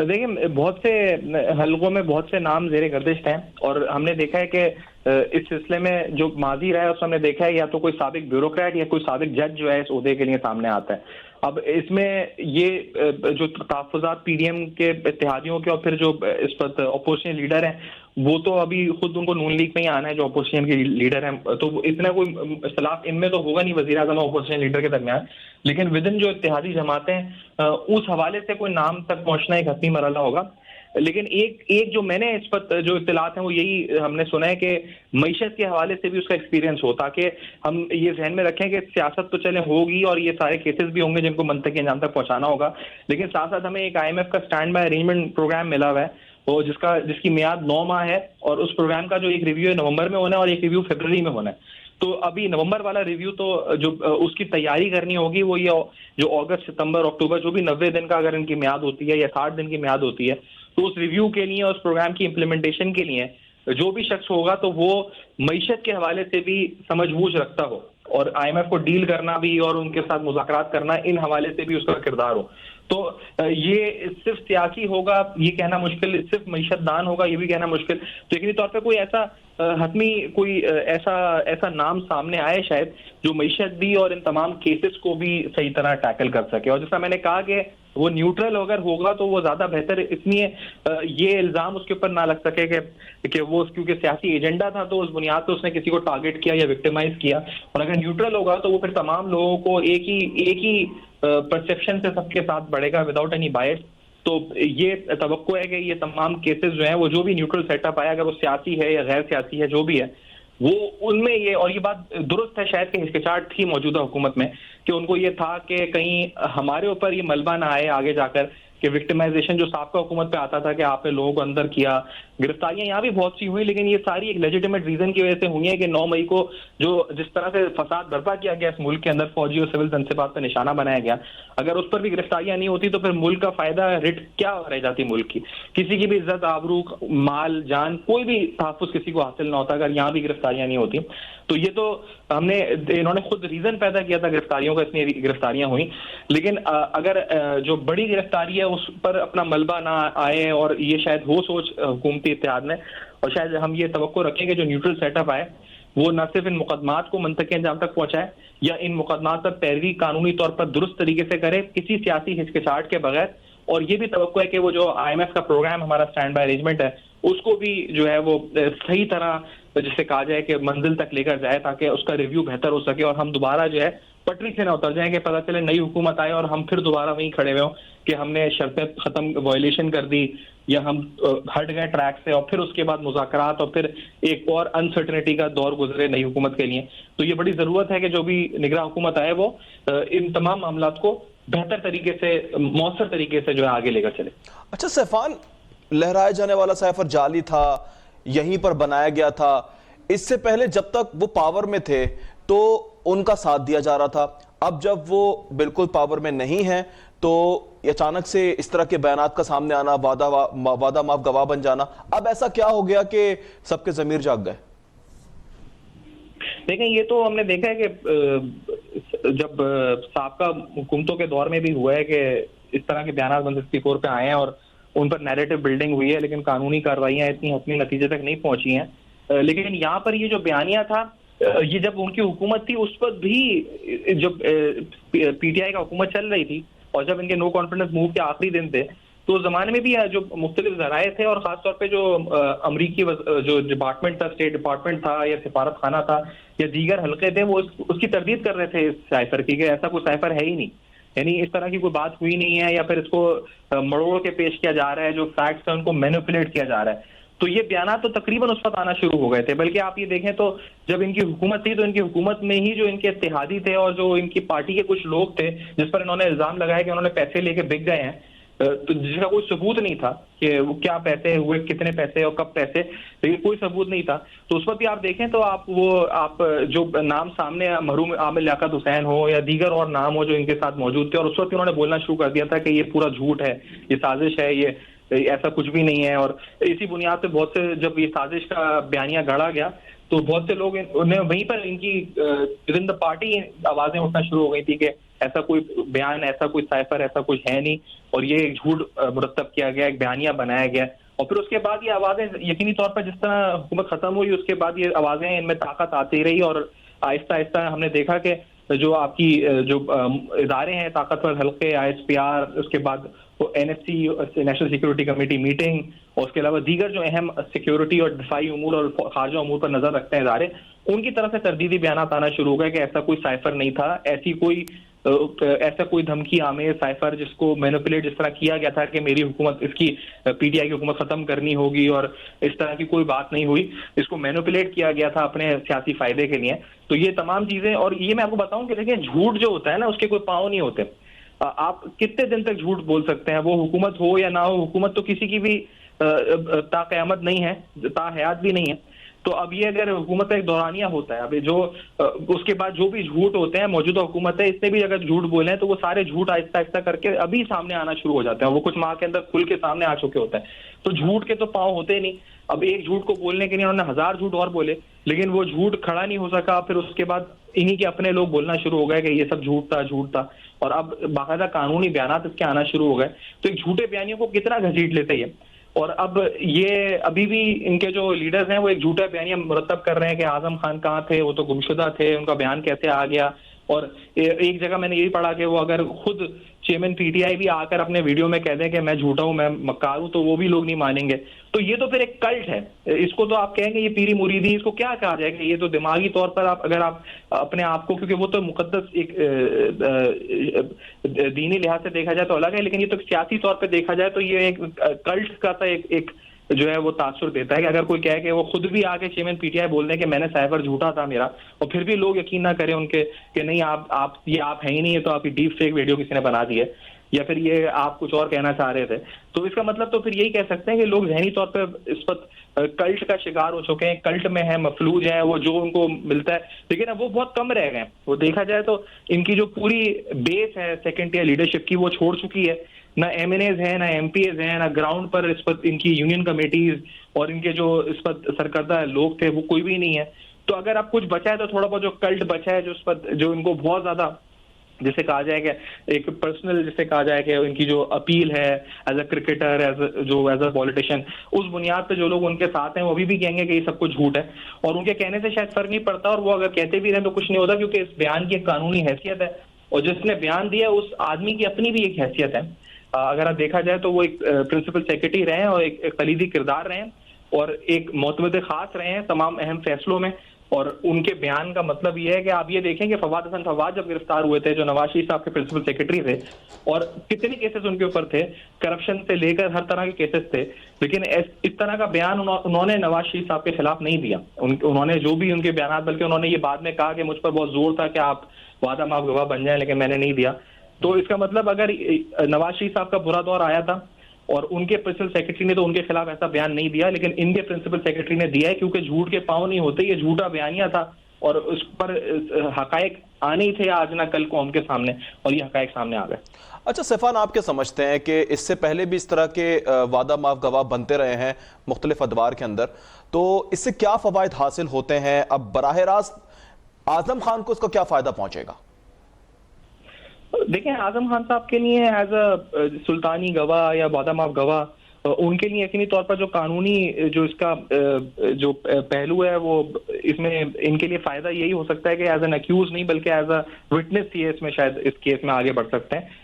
دیکھیں, بہت سے حلقوں میں بہت سے نام زیر گردش ہیں, اور ہم نے دیکھا ہے کہ اس سلسلے میں جو ماضی رہا ہے اس میں ہم نے دیکھا ہے یا تو کوئی سابق بیوروکریٹ یا کوئی سابق جج جو ہے اس عہدے کے لیے سامنے آتا ہے. اب اس میں یہ جو تحفظات پی ڈی ایم کے اتحادیوں کے اور پھر جو اس پر اپوزیشن لیڈر ہیں وہ تو ابھی خود ان کو نون لیگ میں ہی آنا ہے جو اپوزیشن کے لیڈر ہیں, تو اتنا کوئی اختلاف ان میں تو ہوگا نہیں وزیر اعظم اور اپوزیشن لیڈر کے درمیان, لیکن ودن جو اتحادی جماعتیں اس حوالے سے کوئی نام تک پہنچنا ایک حتمی مرحلہ ہوگا. لیکن ایک جو میں نے اس پر جو اطلاعات ہیں وہ یہی ہم نے سنا ہے کہ معیشت کے حوالے سے بھی اس کا ایکسپیرینس ہو, تاکہ ہم یہ ذہن میں رکھیں کہ سیاست تو چلے ہوگی اور یہ سارے کیسز بھی ہوں گے جن کو منطقی انجام تک پہنچانا ہوگا, لیکن ساتھ ساتھ ہمیں ایک IMF کا اسٹینڈ بائی ارینجمنٹ پروگرام ملا ہوا ہے اور جس کی میعاد 9 ماہ ہے, اور اس پروگرام کا جو ایک ریویو نومبر میں ہونا ہے اور ایک ریویو فروری میں ہونا ہے. تو ابھی نومبر والا ریویو تو جو اس کی تیاری کرنی ہوگی وہ یہ جو اگست, ستمبر, اکتوبر جو بھی 90 دن کا اگر ان کی میعاد ہوتی ہے یا 60 دن کی میعاد ہوتی ہے, تو اس ریویو کے لیے اور اس پروگرام کی امپلیمنٹیشن کے لیے جو بھی شخص ہوگا تو وہ معیشت کے حوالے سے بھی سمجھ بوجھ رکھتا ہو, اور IMF کو ڈیل کرنا بھی اور ان کے ساتھ مذاکرات کرنا ان حوالے سے بھی اس کا کردار ہو. تو یہ صرف سیاسی ہوگا یہ کہنا مشکل, صرف معیشت دان ہوگا یہ بھی کہنا مشکل. تو یقینی طور پہ کوئی ایسا حتمی کوئی ایسا نام سامنے آئے شاید جو معیشت بھی اور ان تمام کیسز کو بھی صحیح طرح ٹیکل کر سکے. اور جیسا میں نے کہا کہ وہ نیوٹرل اگر ہوگا تو وہ زیادہ بہتر, اس لیے یہ الزام اس کے اوپر نہ لگ سکے کہ وہ کیونکہ سیاسی ایجنڈا تھا تو اس بنیاد پہ اس نے کسی کو ٹارگٹ کیا یا وکٹمائز کیا. اور اگر نیوٹرل ہوگا تو وہ پھر تمام لوگوں کو ایک ہی پرسیپشن سے سب کے ساتھ بڑھے گا وداؤٹ اینی بائس, تو یہ توقع ہے کہ یہ تمام کیسز جو ہیں وہ جو بھی نیوٹرل سیٹ اپ آیا, اگر وہ سیاسی ہے یا غیر سیاسی ہے جو بھی ہے, وہ ان میں یہ, اور یہ بات درست ہے شاید کہ ہچکچاہٹ تھی موجودہ حکومت میں کہ ان کو یہ تھا کہ کہیں ہمارے اوپر یہ ملبہ نہ آئے آگے جا کر کہ وکٹمائزیشن جو سابقہ حکومت پہ آتا تھا کہ آپ نے لوگوں کو اندر کیا, گرفتاریاں یہاں بھی بہت سی ہوئی, لیکن یہ ساری ایک لیجیٹیمیٹ ریزن کی وجہ سے ہوئی ہے کہ 9 مئی کو جو جس طرح سے فساد برپا کیا گیا اس ملک کے اندر, فوجی اور سول تنصیبات پہ نشانہ بنایا گیا, اگر اس پر بھی گرفتاریاں نہیں ہوتی تو پھر ملک کا فائدہ رٹ کیا رہ جاتی ملک کی, کسی کی بھی عزت آبرو مال جان کوئی بھی تحفظ کسی کو حاصل نہ ہوتا اگر یہاں بھی گرفتاریاں نہیں ہوتی. تو یہ تو انہوں نے خود ریزن پیدا کیا تھا گرفتاریوں کا, اتنی گرفتاریاں ہوئیں, لیکن اگر جو بڑی گرفتاری ہے اس پر اپنا ملبہ نہ آئے, اور یہ شاید ہو سوچ حکومتی اتحاد میں, اور شاید ہم یہ توقع رکھیں کہ جو نیوٹرل سیٹ اپ آئے وہ نہ صرف ان مقدمات کو منطقی انجام تک پہنچائے یا ان مقدمات پر پیروی قانونی طور پر درست طریقے سے کرے کسی سیاسی ہچکچاہٹ کے بغیر, اور یہ بھی توقع ہے کہ وہ جو آئی ایم ایف کا پروگرام ہمارا اسٹینڈ بائی ارینجمنٹ ہے اس کو بھی جو ہے وہ صحیح طرح جسے کہا جائے کہ منزل تک لے کر جائے تاکہ اس کا ریویو بہتر ہو سکے اور ہم دوبارہ جو ہے پٹری سے نہ اتر جائیں کہ پتہ چلے نئی حکومت آئے اور ہم پھر دوبارہ وہیں کھڑے ہوئے ہوں کہ ہم نے شرطیں ختم وائلیشن کر دی یا ہم ہٹ گئے ٹریک سے, اور پھر اس کے بعد مذاکرات اور پھر ایک اور انسرٹنٹی کا دور گزرے نئی حکومت کے لیے. تو یہ بڑی ضرورت ہے کہ جو بھی نگراں حکومت آئے وہ ان تمام معاملات کو بہتر طریقے سے, مؤثر طریقے سے جو ہے آگے لے کر چلے. اچھا سیفان, لہرائے جانے والا سائفر جعلی تھا, یہیں پر بنایا گیا تھا, اس سے پہلے جب تک وہ پاور میں تھے تو ان کا ساتھ دیا جا رہا تھا, اب جب وہ بالکل پاور میں نہیں ہیں تو اچانک سے اس طرح کے بیانات کا سامنے آنا, وعدہ ماف گواہ بن جانا, اب ایسا کیا ہو گیا کہ سب کے ضمیر جاگ گئے؟ دیکھیں یہ تو ہم نے دیکھا ہے کہ جب سابقہ حکومتوں کے دور میں بھی ہوا ہے کہ اس طرح کے بیانات 164 پہ آئے ہیں اور ان پر نیریٹو بلڈنگ ہوئی ہے, لیکن قانونی کارروائیاں اتنی حتمی نتیجے تک نہیں پہنچی ہیں. لیکن یہاں پر یہ جو بیانیہ تھا, یہ جب ان کی حکومت تھی اس پر بھی جب پی ٹی آئی کا حکومت چل رہی تھی اور جب ان کے نو کانفیڈنس موو کے آخری دن تھے تو اس زمانے میں بھی جو مختلف ذرائع تھے اور خاص طور پہ جو امریکی جو ڈپارٹمنٹ تھا, اسٹیٹ ڈپارٹمنٹ تھا یا سفارت خانہ تھا یا دیگر حلقے تھے, وہ اس کی تردید کر رہے تھے اس سائفر کی کہ ایسا کوئی سائفر ہے ہی نہیں, یعنی اس طرح کی کوئی بات ہوئی نہیں ہے, یا پھر اس کو مڑوڑ کے پیش کیا جا رہا ہے, جو فیکٹس ہیں ان کو مینیپولیٹ کیا جا رہا ہے. تو یہ بیانات تو تقریباً اس وقت آنا شروع ہو گئے تھے. بلکہ آپ یہ دیکھیں تو جب ان کی حکومت تھی تو ان کی حکومت میں ہی جو ان کے اتحادی تھے اور جو ان کی پارٹی کے کچھ لوگ تھے جس پر انہوں نے الزام لگایا کہ انہوں نے پیسے لے کے بک گئے ہیں, تو جس کا کوئی ثبوت نہیں تھا کہ وہ کیا پیسے ہوئے, کتنے پیسے اور کب پیسے, لیکن کوئی ثبوت نہیں تھا. تو اس وقت بھی آپ دیکھیں تو آپ جو نام سامنے مرحوم عامر لیاقت حسین ہو یا دیگر اور نام ہو جو ان کے ساتھ موجود تھے, اور اس وقت انہوں نے بولنا شروع کر دیا تھا کہ یہ پورا جھوٹ ہے, یہ سازش ہے, یہ ایسا کچھ بھی نہیں ہے. اور اسی بنیاد پہ بہت سے جب یہ سازش کا بیانیہ گھڑا گیا تو بہت سے لوگ وہیں پر ان کی ود ان پارٹی آوازیں اٹھنا شروع ہو گئی تھی کہ ایسا کوئی بیان, ایسا کوئی سائفر, ایسا کچھ ہے نہیں, اور یہ ایک جھوٹ مرتب کیا گیا, ایک بیانیہ بنایا گیا. اور پھر اس کے بعد یہ آوازیں یقینی طور پر جس طرح حکومت ختم ہوئی اس کے بعد یہ آوازیں ان میں طاقت آتی رہی, اور آہستہ آہستہ ہم نے دیکھا کہ جو آپ کی جو ادارے ہیں طاقتور حلقے, آئی ایس پی آر, اس کے بعد N S C national security committee meeting, اور اس کے علاوہ دیگر جو اہم سیکورٹی اور دفاعی امور اور خارجہ امور پر نظر رکھتے ہیں ادارے, ان کی طرف سے تردیدی بیانات آنا شروع ہو گئے کہ ایسا کوئی سائفر نہیں تھا, ایسا کوئی دھمکی آمیز سائفر جس کو مینیپولیٹ جس طرح کیا گیا تھا کہ میری حکومت, اس کی پی ٹی آئی کی حکومت ختم کرنی ہوگی, اور اس طرح کی کوئی بات نہیں ہوئی, اس کو مینیپولیٹ کیا گیا تھا اپنے سیاسی فائدے کے لیے. تو یہ تمام چیزیں, اور یہ میں آپ کو بتاؤں کہ دیکھیں جھوٹ جو ہوتا ہے نا اس کے کوئی پاؤں نہیں ہوتے. آپ کتنے دن تک جھوٹ بول سکتے ہیں, وہ حکومت ہو یا نہ ہو, حکومت تو کسی کی بھی تا قیامت نہیں ہے, تا حیات بھی نہیں ہے. تو اب یہ اگر حکومت کا ایک دورانیہ ہوتا ہے, اب جو اس کے بعد جو بھی جھوٹ ہوتے ہیں, موجودہ حکومت ہے اس نے بھی اگر جھوٹ بولے ہیں تو وہ سارے جھوٹ آہستہ آہستہ کر کے ابھی سامنے آنا شروع ہو جاتے ہیں, وہ کچھ ماہ کے اندر کھل کے سامنے آ چکے ہوتے ہیں. تو جھوٹ کے تو پاؤں ہوتے نہیں. اب ایک جھوٹ کو بولنے کے لیے انہوں نے 1000 جھوٹ اور بولے, لیکن وہ جھوٹ کھڑا نہیں ہو سکا. پھر اس کے بعد انہی کے اپنے لوگ بولنا شروع ہو گئے کہ یہ سب جھوٹ تھا, اور اب باقاعدہ قانونی بیانات اس کے آنا شروع ہو گئے. تو ایک جھوٹے بیانیوں کو کتنا گھسیٹ لیتے ہیں, اور اب یہ ابھی بھی ان کے جو لیڈرز ہیں وہ ایک جھوٹا بیانیہ مرتب کر رہے ہیں کہ اعظم خان کہاں تھے, وہ تو گمشدہ تھے, ان کا بیان کیسے آ گیا. اور ایک جگہ میں نے یہی پڑھا کہ وہ اگر خود چیئرمین پی ٹی آئی بھی آ کر اپنے ویڈیو میں کہہ دیں کہ میں جھوٹا ہوں، میں مکار ہوں، تو وہ بھی لوگ نہیں مانیں گے. تو یہ تو پھر ایک کلٹ ہے. اس کو تو آپ کہیں گے یہ پیری مریدی، اس کو کیا کہا جائے گا؟ یہ تو دماغی طور پر آپ اگر آپ اپنے آپ کو، کیونکہ وہ تو مقدس ایک دینی لحاظ سے دیکھا جائے تو الگ ہے، لیکن یہ تو سیاسی طور پہ دیکھا جائے تو یہ ایک کلٹ کا سا ایک جو ہے وہ تاثر دیتا ہے کہ اگر کوئی کہے کہ وہ خود بھی آ کے چیئرمین پی ٹی آئی بول دیں کہ میں نے سائفر جھوٹا تھا میرا، اور پھر بھی لوگ یقین نہ کریں ان کے کہ نہیں آپ یہ آپ ہیں ہی نہیں، ہے تو آپ کی ڈیپ فیک ویڈیو کسی نے بنا دی ہے، یا پھر یہ آپ کچھ اور کہنا چاہ رہے تھے. تو اس کا مطلب تو پھر یہی کہہ سکتے ہیں کہ لوگ ذہنی طور پہ اس پر کلٹ کا شکار ہو چکے ہیں، کلٹ میں ہیں، مفلوج ہیں، وہ جو ان کو ملتا ہے. لیکن اب وہ بہت کم رہ گئے. وہ دیکھا جائے تو ان کی جو پوری بیس ہے سیکنڈ ٹیئر لیڈرشپ کی وہ چھوڑ چکی ہے. نہ ایم این ایز ہیں، نہ ایم پی ایز ہیں، نہ گراؤنڈ پر اس پر ان کی یونین کمیٹیز اور ان کے جو اس پر سرکردہ لوگ تھے وہ کوئی بھی نہیں ہے. تو اگر اب کچھ بچا ہے تو تھوڑا بہت جو کلٹ بچا ہے جو اس پر جو ان کو بہت زیادہ جسے کہا جائے کہ ایک پرسنل جسے کہا جائے کہ ان کی جو اپیل ہے as a cricketer, as a politician, اس بنیاد پہ جو لوگ ان کے ساتھ ہیں وہ بھی کہیں گے کہ یہ سب کچھ جھوٹ ہے. اور ان کے کہنے سے شاید فرق نہیں پڑتا، اور وہ اگر کہتے بھی رہیں تو کچھ نہیں ہوتا، کیونکہ اس بیان کی ایک قانونی حیثیت ہے، اور جس نے بیان دیا اس آدمی کی اپنی بھی ایک حیثیت ہے. اگر آپ دیکھا جائے تو وہ ایک پرنسپل سیکرٹری رہے ہیں اور ایک کلیدی کردار رہے ہیں اور ایک معتمد خاص رہے ہیں تمام اہم فیصلوں میں. اور ان کے بیان کا مطلب یہ ہے کہ آپ یہ دیکھیں کہ فواد حسن فواد جب گرفتار ہوئے تھے جو نواز شریف صاحب کے پرنسپل سیکرٹری تھے، اور کتنے کیسز ان کے اوپر تھے، کرپشن سے لے کر ہر طرح کے کیسز تھے، لیکن اس طرح کا بیان انہوں نے نواز شریف صاحب کے خلاف نہیں دیا. انہوں نے جو بھی ان کے بیانات، بلکہ انہوں نے یہ بعد میں کہا کہ مجھ پر بہت زور تھا کہ آپ وعدہ معاف گواہ بن جائیں، لیکن میں نے نہیں دیا. تو اس کا مطلب اگر نواز شریف صاحب کا برا دور آیا تھا اور ان کے پرنسپل سیکرٹری نے تو ان کے خلاف ایسا بیان نہیں دیا، لیکن ان کے پرنسپل سیکرٹری نے دیا ہے، کیونکہ جھوٹ کے پاؤں نہیں ہوتے، یہ جھوٹا بیانیہ تھا اور اس پر حقائق آنے ہی تھے آج نہ کل قوم کے سامنے، اور یہ حقائق سامنے آ گئے. اچھا سیفان، آپ کیا سمجھتے ہیں کہ اس سے پہلے بھی اس طرح کے وعدہ معاف گواہ بنتے رہے ہیں مختلف ادوار کے اندر، تو اس سے کیا فوائد حاصل ہوتے ہیں؟ اب براہ راست اعظم خان کو اس کا کیا فائدہ پہنچے گا؟ دیکھیں، اعظم خان صاحب کے لیے ایز اے سلطانی گواہ یا وعدہ معاف گواہ، ان کے لیے یقینی طور پر جو قانونی جو اس کا جو پہلو ہے وہ اس میں ان کے لیے فائدہ یہی ہو سکتا ہے کہ ایز این اکیوز نہیں بلکہ ایز اے وٹنس یہ اس میں شاید اس کیس میں آگے بڑھ سکتے ہیں.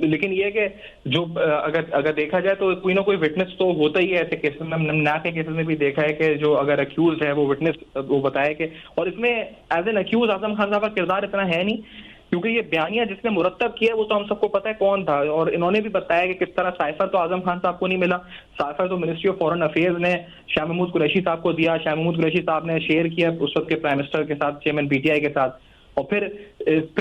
لیکن یہ کہ جو اگر دیکھا جائے تو کوئی نہ کوئی وٹنس تو ہوتا ہی ہے ایسے کیسز میں. نیا کے کیسز میں بھی دیکھا ہے کہ جو اگر اکیوز ہے وہ وٹنس وہ بتائے کہ، اور اس میں as an accuse Azam Khan صاحب کا کردار اتنا ہے نہیں، کیونکہ یہ بیانیہ جس نے مرتب کیا وہ تو ہم سب کو پتہ ہے کون تھا، اور انہوں نے بھی بتایا کہ کس طرح سائفر تو اعظم خان صاحب کو نہیں ملا، سائفر تو منسٹری آف فارن افیئرز نے شاہ محمود قریشی صاحب کو دیا، شاہ محمود قریشی صاحب نے شیئر کیا اس وقت کے پرائم منسٹر کے ساتھ، چیئرمین پی ٹی آئی کے ساتھ، اور پھر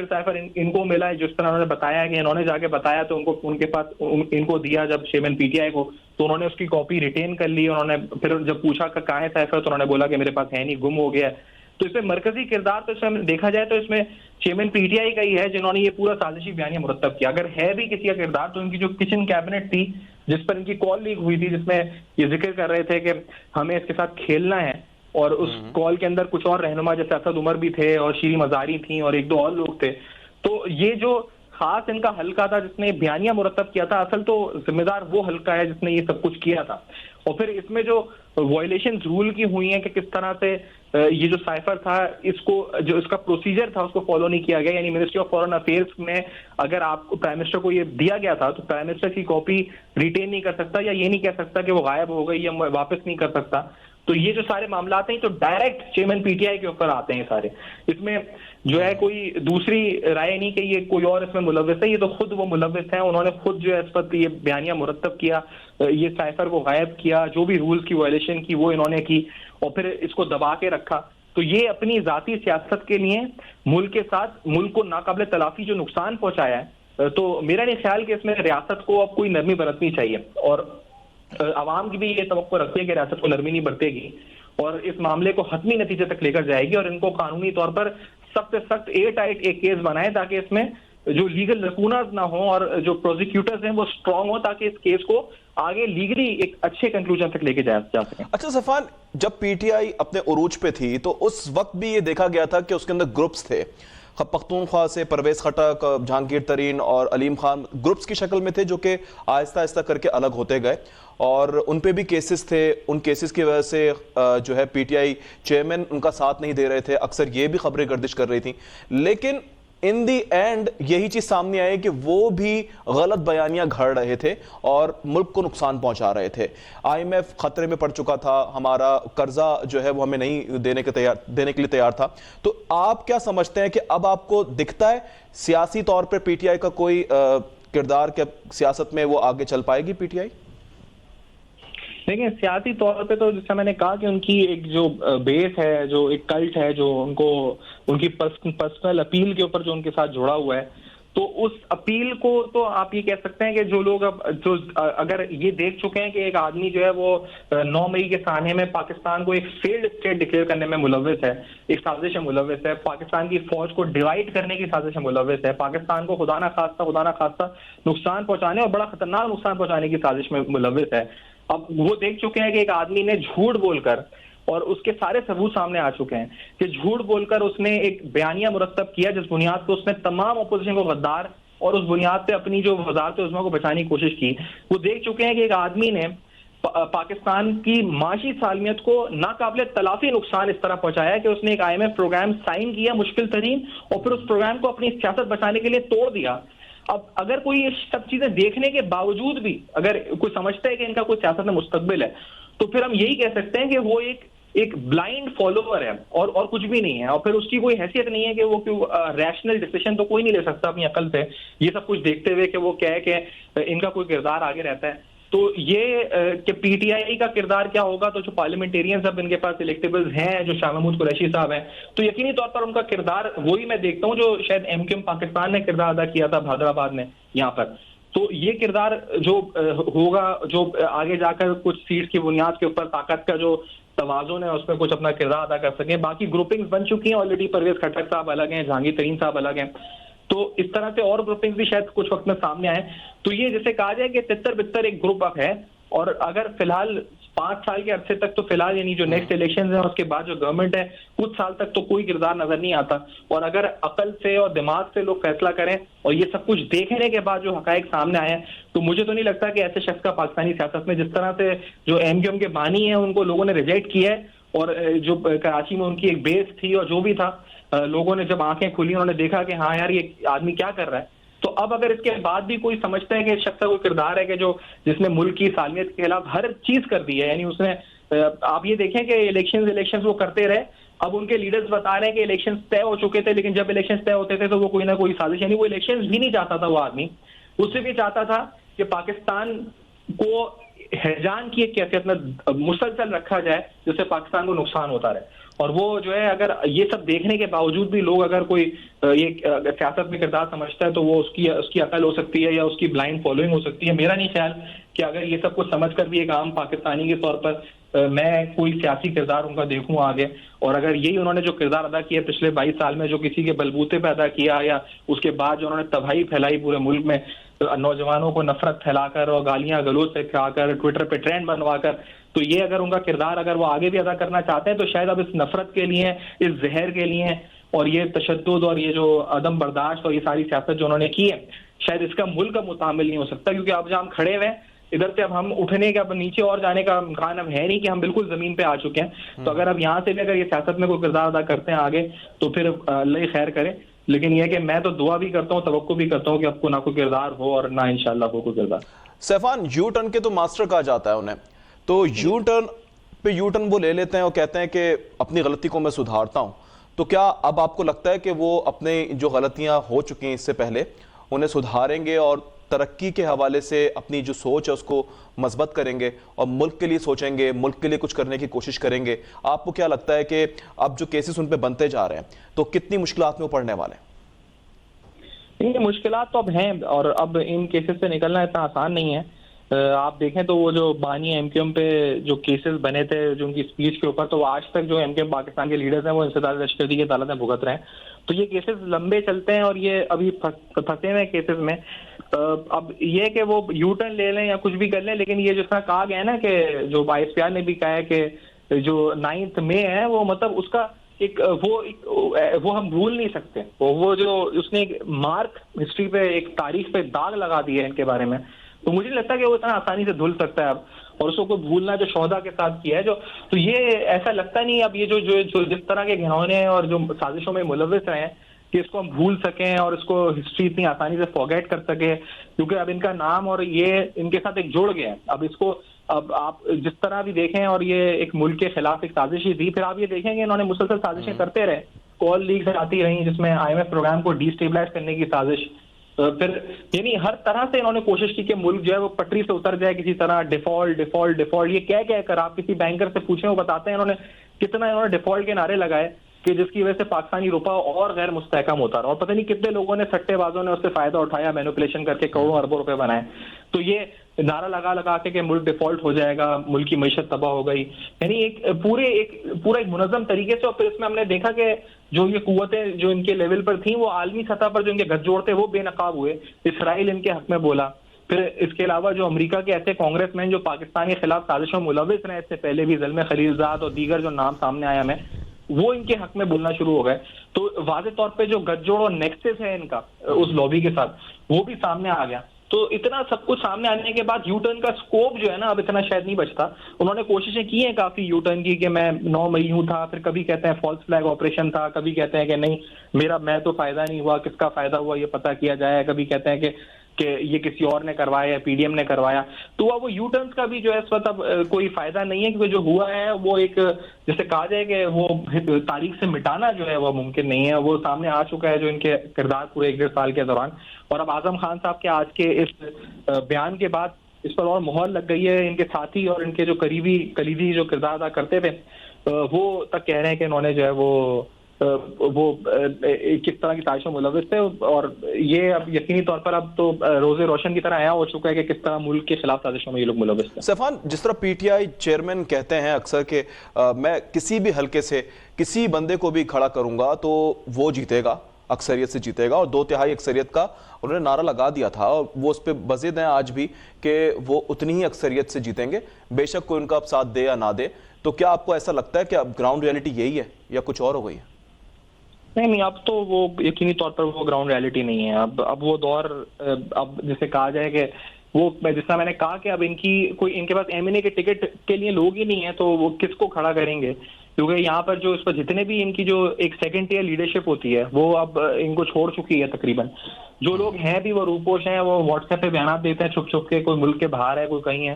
سائفر ان کو ملا جس طرح انہوں نے بتایا کہ انہوں نے جا کے بتایا تو ان کے پاس ان کو دیا جب چیئرمین پی ٹی آئی کو، تو انہوں نے اس کی کاپی ریٹین کر لی. انہوں نے پھر جب پوچھا کہ کہاں ہے سائفر تو انہوں نے بولا کہ میرے پاس ہے نہیں، گم ہو گیا ہے. تو اس میں مرکزی کردار تو اس میں دیکھا جائے تو اس میں چیئرمین پی ٹی آئی کا ہی ہے جنہوں نے یہ پورا سازشی بیانیہ مرتب کیا. اگر ہے بھی کسی کا کردار تو ان کی جو کچن کیبنٹ تھی جس پر ان کی کال لیک ہوئی تھی، جس میں یہ ذکر کر رہے تھے کہ ہمیں اس کے ساتھ کھیلنا ہے، اور اس کال کے اندر کچھ اور رہنما جیسے اسد عمر بھی تھے اور شیریں مزاری تھیں اور ایک دو اور لوگ تھے. تو یہ جو خاص ان کا حلقہ تھا جس نے بیانیہ مرتب کیا تھا، اصل تو ذمہ دار وہ حلقہ ہے جس نے یہ سب کچھ کیا تھا. اور پھر اس میں جو وائلیشنز رول کی ہوئی ہیں کہ کس طرح سے یہ جو سائفر تھا اس کو جو اس کا پروسیجر تھا اس کو فالو نہیں کیا گیا. یعنی منسٹری آف فارن افیئرز میں اگر آپ کو پرائم منسٹر کو یہ دیا گیا تھا تو پرائم منسٹر کی کاپی ریٹین نہیں کر سکتا، یا یہ نہیں کہہ سکتا کہ وہ غائب ہو گئی یا واپس نہیں کر سکتا. تو یہ جو سارے معاملات ہیں تو direct chairman P T I کے اوپر آتے ہیں سارے. اس میں جو ہے کوئی دوسری رائے نہیں کہ یہ کوئی اور اس میں ملوث ہے، یہ تو خود وہ ملوث ہیں. انہوں نے خود جو ہے اس پر یہ بیانیہ مرتب کیا، یہ سائفر کو غائب کیا، جو بھی رولز کی وائلیشن کی وہ انہوں نے کی، اور پھر اس کو دبا کے رکھا. تو یہ اپنی ذاتی سیاست کے لیے ملک کے ساتھ ملک کو ناقابل تلافی جو نقصان پہنچایا ہے. تو میرا نہیں خیال کہ اس میں ریاست کو اب کوئی نرمی برتنی چاہیے، اور عوام کی بھی یہ توقع رکھتی ہے کہ ریاست کو نرمی نہیں برتے گی اور اس معاملے کو حتمی نتیجے تک لے کر جائے گی، اور ان کو قانونی طور پر سخت سے سخت ایئر ٹائٹ ایک کیس بنائے تاکہ اس میں جو لیگل لکوناز نہ ہوں اور جو پروزیکیوٹرز ہیں وہ اسٹرانگ ہوں تاکہ اس کیس کو آگے لیگلی ایک اچھے کنکلوژن تک لے کے جا سکیں. اچھا سیفان، جب پی ٹی آئی اپنے عروج پہ تھی تو اس وقت بھی یہ دیکھا گیا تھا کہ اس کے اندر گروپس تھے، پختونخوا سے پرویز خٹک، جہانگیر ترین اور علیم خان گروپس کی شکل میں تھے جو کہ آہستہ آہستہ کر کے الگ ہوتے گئے، اور ان پہ بھی کیسز تھے. ان کیسز کی وجہ سے جو ہے پی ٹی آئی چیئرمین ان کا ساتھ نہیں دے رہے تھے، اکثر یہ بھی خبریں گردش کر رہی تھیں. لیکن ان دی اینڈ یہی چیز سامنے آئی کہ وہ بھی غلط بیانیاں گھڑ رہے تھے اور ملک کو نقصان پہنچا رہے تھے. آئی ایم ایف خطرے میں پڑ چکا تھا, ہمارا قرضہ جو ہے وہ ہمیں نہیں دینے کے لیے تیار تھا. تو آپ کیا سمجھتے ہیں کہ اب آپ کو دکھتا ہے سیاسی طور پر پی ٹی آئی کا کوئی کردار, کہ سیاست میں وہ آگے چل پائے گی پی ٹی آئی؟ دیکھیں سیاسی طور پہ تو جیسا میں نے کہا کہ ان کی ایک جو بیس ہے, جو ایک کلٹ ہے, جو ان کی پرسنل اپیل کے اوپر جو ان کے ساتھ جڑا ہوا ہے, تو اس اپیل کو تو آپ یہ کہہ سکتے ہیں کہ جو لوگ اب جو اگر یہ دیکھ چکے ہیں کہ ایک آدمی جو ہے وہ 9 مئی کے سانحے میں پاکستان کو ایک فیلڈ اسٹیٹ ڈکلیئر کرنے میں ملوث ہے, ایک سازش میں ملوث ہے, پاکستان کی فوج کو ڈیوائڈ کرنے کی سازش میں ملوث ہے, پاکستان کو خدا نہ خواستہ نقصان پہنچانے اور بڑا خطرناک نقصان پہنچانے کی سازش میں ملوث ہے. اب وہ دیکھ چکے ہیں کہ ایک آدمی نے جھوٹ بول کر, اور اس کے سارے ثبوت سامنے آ چکے ہیں کہ جھوٹ بول کر اس نے ایک بیانیہ مرتب کیا جس بنیاد پہ اس نے تمام اپوزیشن کو غدار اور اس بنیاد پہ اپنی جو وزارت عظمیٰ کو بچانے کی کوشش کی. وہ دیکھ چکے ہیں کہ ایک آدمی نے پاکستان کی معاشی سالمیت کو ناقابل تلافی نقصان اس طرح پہنچایا کہ اس نے ایک IMF پروگرام سائن کیا مشکل ترین, اور پھر اس پروگرام کو اپنی سیاست بچانے کے لیے توڑ دیا. اب اگر کوئی یہ سب چیزیں دیکھنے کے باوجود بھی اگر کوئی سمجھتا ہے کہ ان کا کوئی سیاست میں مستقبل ہے, تو پھر ہم یہی کہہ سکتے ہیں کہ وہ ایک بلائنڈ فالوور ہے اور کچھ بھی نہیں ہے, اور پھر اس کی کوئی حیثیت نہیں ہے کہ وہ ریشنل ڈیسیشن تو کوئی نہیں لے سکتا اپنی عقل سے یہ سب کچھ دیکھتے ہوئے کہ وہ کہے کہ ان کا کوئی کردار آگے رہتا ہے. تو یہ کہ پی ٹی آئی کا کردار کیا ہوگا, تو جو پارلیمنٹیرینز اب ان کے پاس الیکٹیبلز ہیں, جو شاہ محمود قریشی صاحب ہیں, تو یقینی طور پر ان کا کردار وہی میں دیکھتا ہوں جو شاید MQM پاکستان نے کردار ادا کیا تھا حیدرآباد میں یہاں پر. تو یہ کردار جو ہوگا, جو آگے جا کر کچھ سیٹس کی بنیاد کے اوپر طاقت کا جو توازن ہے اس میں کچھ اپنا کردار ادا کر سکیں. باقی گروپنگز بن چکی ہیں آلریڈی, پرویز خٹک صاحب الگ ہیں, جہانگیر ترین صاحب الگ ہیں, تو اس طرح سے اور گروپنگز بھی شاید کچھ وقت میں سامنے آئے. تو یہ جیسے کہا جائے کہ تتر بتر ایک گروپ اب ہے, اور اگر فی الحال 5 سال کے عرصے تک تو فی الحال یعنی جو نیکسٹ الیکشنز ہیں اس کے بعد جو گورنمنٹ ہے کچھ سال تک تو کوئی کردار نظر نہیں آتا. اور اگر عقل سے اور دماغ سے لوگ فیصلہ کریں اور یہ سب کچھ دیکھنے کے بعد جو حقائق سامنے آئے ہیں, تو مجھے تو نہیں لگتا کہ ایسے شخص کا پاکستانی سیاست میں, جس طرح سے جو MQM کے بانی ہیں ان کو لوگوں نے ریجیکٹ کیا ہے, اور جو کراچی میں ان کی ایک بیس تھی اور جو بھی تھا, لوگوں نے جب آنکھیں کھلی انہوں نے دیکھا کہ ہاں یار یہ آدمی کیا کر رہا ہے. تو اب اگر اس کے بعد بھی کوئی سمجھتا ہے کہ اس شخص کا کوئی کردار ہے کہ جو جس نے ملک کی سالمیت کے خلاف ہر چیز کر دی ہے, یعنی اس نے آپ یہ دیکھیں کہ الیکشنز وہ کرتے رہے, اب ان کے لیڈرز بتا رہے ہیں کہ الیکشنز طے ہو چکے تھے, لیکن جب الیکشنز طے ہوتے تھے تو وہ کوئی نہ کوئی سازش, یعنی وہ الیکشنز بھی نہیں چاہتا تھا, وہ آدمی اس سے بھی چاہتا تھا کہ پاکستان کو ہیجان کی ایک کیفیت میں مسلسل رکھا جائے جس سے پاکستان کو نقصان ہوتا رہے. اور وہ جو ہے اگر یہ سب دیکھنے کے باوجود بھی لوگ اگر کوئی یہ سیاست میں کردار سمجھتا ہے تو وہ اس کی عقل ہو سکتی ہے یا اس کی بلائنڈ فالوئنگ ہو سکتی ہے. میرا نہیں خیال کہ اگر یہ سب کچھ سمجھ کر بھی ایک عام پاکستانی کے طور پر میں کوئی سیاسی کردار ان کا دیکھوں آگے, اور اگر یہی انہوں نے جو کردار ادا کیا پچھلے 22 سال میں, جو کسی کے بلبوتے پہ ادا کیا یا اس کے بعد جو انہوں نے تباہی پھیلائی پورے ملک میں, نوجوانوں کو نفرت پھیلا کر اور گالیاں گلوچ سے کھا کر ٹویٹر پہ ٹرینڈ بنوا کر, تو یہ اگر ان کا کردار اگر وہ آگے بھی ادا کرنا چاہتے ہیں تو شاید اب اس نفرت کے لیے, اس زہر کے لیے اور یہ تشدد اور یہ جو عدم برداشت اور یہ ساری سیاست جو انہوں نے کی ہے, شاید اس کا ملک کا متعامل نہیں ہو سکتا, کیونکہ اب جہاں ہم کھڑے ہوئے ادھر سے اب ہم اٹھنے کا نیچے اور جانے کا امکان اب ہے نہیں کہ ہم بالکل زمین پہ آ چکے ہیں. تو اگر اب یہاں سے بھی اگر یہ سیاست میں کوئی کردار ادا کرتے ہیں آگے تو پھر اللہ خیر کرے, لیکن یہ کہ میں تو دعا بھی کرتا ہوں, توقع بھی کرتا ہوں کہ اب کو نہ کوئی کردار ہو اور نہ انشاءاللہ ہو کوئی کردار. سیفان, یو ٹرن کے تو ماسٹر کہا جاتا ہے انہیں, تو یو ٹرن وہ لے لیتے ہیں اور کہتے ہیں کہ اپنی غلطی کو میں سدھارتا ہوں. تو کیا اب آپ کو لگتا ہے کہ وہ اپنے جو غلطیاں ہو چکی ہیں اس سے پہلے انہیں سدھاریں گے اور ترقی کے حوالے سے اپنی جو سوچ ہے اس کو مثبت کریں گے اور ملک کے لیے سوچیں گے, ملک کے لیے کچھ کرنے کی کوشش کریں گے؟ آپ کو کیا لگتا ہے کہ اب جو کیسز ان پہ بنتے جا رہے ہیں تو کتنی مشکلات میں وہ پڑنے والے ہیں؟ یہ مشکلات تو اب ہیں, اور اب ان کیسز سے نکلنا اتنا آسان نہیں ہے. آپ دیکھیں تو وہ جو بانی MQM پہ جو کیسز بنے تھے جو ان کی اسپیچ کے اوپر, تو آج تک جو MQM پاکستان کے لیڈرز ہیں وہ انسداد لشکردی کی عدالت میں بھگت رہے ہیں. تو یہ کیسز لمبے چلتے ہیں اور یہ ابھی پھنسے ہوئے کیسز میں. اب یہ کہ وہ یو ٹرن لے لیں یا کچھ بھی کر لیں, لیکن یہ جس طرح کہا گیا ہے نا کہ جو ISPR نے بھی کہا ہے کہ جو 9 مئی ہے وہ مطلب اس کا وہ ہم بھول نہیں سکتے. وہ جو اس نے ایک مارک ہسٹری پہ, ایک تاریخ پہ داغ لگا دی ہے ان کے بارے میں, تو مجھے نہیں لگتا کہ وہ اتنا آسانی سے دھل سکتا ہے اب, اور اس کو بھولنا جو شہدا کے ساتھ کیا ہے جو, تو یہ ایسا لگتا نہیں اب یہ جو جس طرح کے گھنونے اور جو سازشوں میں ملوث رہے ہیں, کہ اس کو ہم بھول سکیں اور اس کو ہسٹری اتنی آسانی سے فارگیٹ کر سکیں, کیونکہ اب ان کا نام اور یہ ان کے ساتھ ایک جڑ گیا ہے. اب اس کو اب آپ جس طرح بھی دیکھیں, اور یہ ایک ملک کے خلاف ایک سازش ہی تھی. پھر آپ یہ دیکھیں کہ انہوں نے مسلسل سازشیں کرتے رہے, کال لیگز آتی رہیں جس میں IMF پروگرام کو ڈی اسٹیبلائز کرنے کی سازش, پھر یعنی ہر طرح سے انہوں نے کوشش کی کہ ملک جو ہے وہ پٹری سے اتر جائے کسی طرح. ڈیفالٹ یہ کہہ کر آپ کسی بینکر سے پوچھیں وہ بتاتے ہیں انہوں نے کتنا ڈیفالٹ کے نعرے لگائے کہ جس کی وجہ سے پاکستانی روپیہ اور غیر مستحکم ہوتا رہا, اور پتہ نہیں کتنے لوگوں نے سٹے بازوں نے اس سے فائدہ اٹھایا, مینوپولیشن کر کے کروڑوں اربوں روپے بنائے. تو یہ نعرہ لگا کے کہ ملک ڈیفالٹ ہو جائے گا, ملک کی معیشت تباہ ہو گئی, یعنی ایک پورا ایک منظم طریقے سے. اور پھر اس میں ہم نے دیکھا کہ جو یہ قوتیں جو ان کے لیول پر تھیں وہ عالمی سطح پر جو ان کے گٹھ جوڑ تھے وہ بے نقاب ہوئے. اسرائیل ان کے حق میں بولا, پھر اس کے علاوہ جو امریکہ کے ایسے کانگریس مین جو پاکستان کے خلاف سازشوں ملوث رہے, اس سے پہلے بھی زلمے خلیلزاد اور دیگر جو نام سامنے آیا ہمیں, وہ ان کے حق میں بولنا شروع ہو گئے. تو واضح طور پہ جو گٹھ جوڑ اور نیکسس ہے ان کا اس لابی کے ساتھ, وہ بھی سامنے آ گیا. تو اتنا سب کچھ سامنے آنے کے بعد یو ٹرن کا سکوپ جو ہے نا اب اتنا شاید نہیں بچتا. انہوں نے کوششیں کی ہیں کافی یو ٹرن کی کہ میں 9 مئی ہوں تھا, پھر کبھی کہتے ہیں فالس فلیگ آپریشن تھا, کبھی کہتے ہیں کہ نہیں میں تو فائدہ نہیں ہوا, کس کا فائدہ ہوا یہ پتہ کیا جائے, کبھی کہتے ہیں کہ یہ کسی اور نے کروایا, PDM نے کروایا. تو اب وہ یو ٹرنس کا بھی جو ہے اس وقت اب کوئی فائدہ نہیں ہے, کیونکہ جو ہوا ہے وہ ایک جیسے کہا جائے کہ وہ تاریخ سے مٹانا جو ہے وہ ممکن نہیں ہے. وہ سامنے آ چکا ہے جو ان کے کردار پورے 1.5 سال کے دوران. اور اب اعظم خان صاحب کے آج کے اس بیان کے بعد اس پر اور مہر لگ گئی ہے. ان کے ساتھی اور ان کے جو کلیدی جو کردار ادا کرتے تھے وہ تک کہہ رہے ہیں کہ انہوں نے جو ہے وہ کس طرح کی سازشوں ملوث تھے. اور یہ اب یقینی طور پر اب تو روز روشن کی طرح عیاں ہو چکا ہے کہ کس طرح ملک کے خلاف سازشوں میں یہ لوگ ملوث تھے. سیفان, جس طرح PTI چیئرمین کہتے ہیں اکثر کہ میں کسی بھی حلقے سے کسی بندے کو بھی کھڑا کروں گا تو وہ جیتے گا, اکثریت سے جیتے گا, اور 2/3 اکثریت کا انہوں نے نعرہ لگا دیا تھا, اور وہ اس پہ بضد ہیں آج بھی کہ وہ اتنی ہی اکثریت سے جیتیں گے, بے شک کوئی ان کا اب ساتھ دے یا نہ دے. تو کیا آپ کو ایسا لگتا ہے کہ اب گراؤنڈ ریئلٹی یہی ہے یا کچھ اور ہو گئی ہے؟ نہیں, اب تو وہ یقینی طور پر وہ گراؤنڈ ریئلٹی نہیں ہے. اب وہ دور, اب جیسے کہا جائے کہ وہ جس طرح میں نے کہا کہ اب ان کے پاس MNA کے ٹکٹ کے لیے لوگ ہی نہیں ہیں, تو وہ کس کو کھڑا کریں گے؟ کیونکہ یہاں پر جو اس پر جتنے بھی ان کی جو ایک سیکنڈ ٹیئر لیڈرشپ ہوتی ہے وہ اب ان کو چھوڑ چکی ہے تقریباً. جو لوگ ہیں بھی وہ روپوش ہیں, وہ واٹس ایپ پہ بیانات دیتے ہیں چھپ کے, کوئی ملک کے باہر ہے, کوئی کہیں ہے.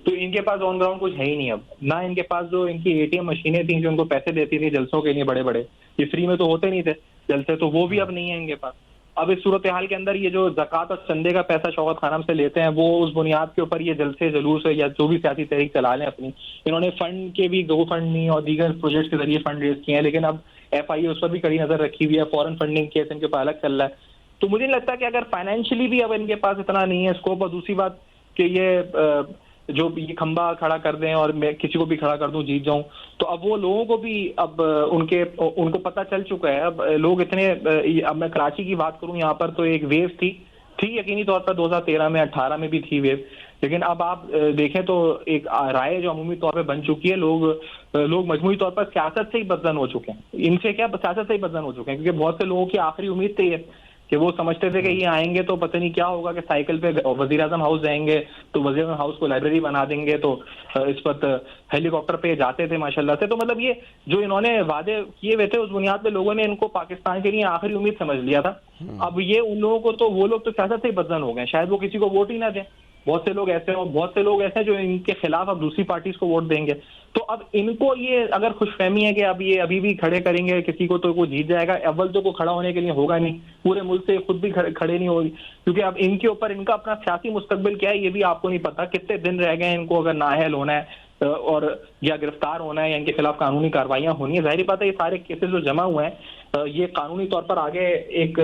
تو ان کے پاس آن گراؤنڈ کچھ ہے ہی نہیں اب. نہ ان کے پاس جو ان کی ATM مشینیں تھیں جو ان کو پیسے دیتی تھیں جلسوں کے لیے بڑے, یہ فری میں تو ہوتے نہیں تھے جلسے, تو وہ بھی اب نہیں ہے ان کے پاس. اب اس صورتحال کے اندر یہ جو زکوٰۃ اور چندے کا پیسہ شوکت خانم سے لیتے ہیں وہ اس بنیاد کے اوپر یہ جلسے جلوس یا جو بھی سیاسی تحریک چلا لیں اپنی. انہوں نے فنڈ کے بھی گو فنڈ نہیں اور دیگر پروجیکٹس کے ذریعے فنڈ ریز کیے ہیں, لیکن اب FIA اس پر بھی کڑی نظر رکھی ہوئی ہے. فورن فنڈنگ کیس ان کے پاس الگ چل رہا ہے. تو مجھے نہیں لگتا کہ اگر فائنینشلی بھی اب ان کے پاس اتنا نہیں ہے اسکوپ, اور دوسری بات کہ یہ جو یہ کھمبا کھڑا کر دیں اور میں کسی کو بھی کھڑا کر دوں جیت جاؤں, تو اب وہ لوگوں کو بھی اب ان کو پتہ چل چکا ہے. اب لوگ اتنے, اب میں کراچی کی بات کروں, یہاں پر تو ایک ویو تھی یقینی طور پر 2013 میں 18 میں بھی تھی ویو, لیکن اب آپ دیکھیں تو ایک رائے جو عمومی طور پہ بن چکی ہے. لوگ مجموعی طور پر سیاست سے ہی بدزن ہو چکے ہیں. ان سے کیا سیاست سے ہی بدزن ہو چکے ہیں, کیونکہ بہت سے لوگوں کی آخری امید تھی کہ وہ سمجھتے تھے کہ یہ آئیں گے تو پتہ نہیں کیا ہوگا, کہ سائیکل پہ وزیر اعظم ہاؤس جائیں گے تو وزیر اعظم ہاؤس کو لائبریری بنا دیں گے, تو اس وقت ہیلی کاپٹر پہ جاتے تھے ماشاءاللہ سے. تو مطلب یہ جو انہوں نے وعدے کیے ہوئے تھے اس بنیاد پہ لوگوں نے ان کو پاکستان کے لیے آخری امید سمجھ لیا تھا. اب یہ ان لوگوں کو تو وہ لوگ تو سیاست سے ہی بدزن ہو گئے, شاید وہ کسی کو ووٹ ہی نہ دیں. بہت سے لوگ ایسے ہیں جو ان کے خلاف اب دوسری پارٹیز کو ووٹ دیں گے. تو اب ان کو یہ اگر خوش فہمی ہے کہ اب یہ ابھی بھی کھڑے کریں گے کسی کو تو وہ جیت جائے گا, اول تو کوئی کھڑا ہونے کے لیے ہوگا نہیں, پورے ملک سے خود بھی کھڑے نہیں ہوگی, کیونکہ اب ان کے اوپر ان کا اپنا سیاسی مستقبل کیا ہے یہ بھی آپ کو نہیں پتا. کتنے دن رہ گئے ان کو اگر نااہل ہونا ہے اور یا گرفتار ہونا ہے یا ان کے خلاف قانونی کارروائیاں ہونی ہے. ظاہری بات ہے یہ سارے کیسز جو جمع ہوئے ہیں یہ قانونی طور پر آگے ایک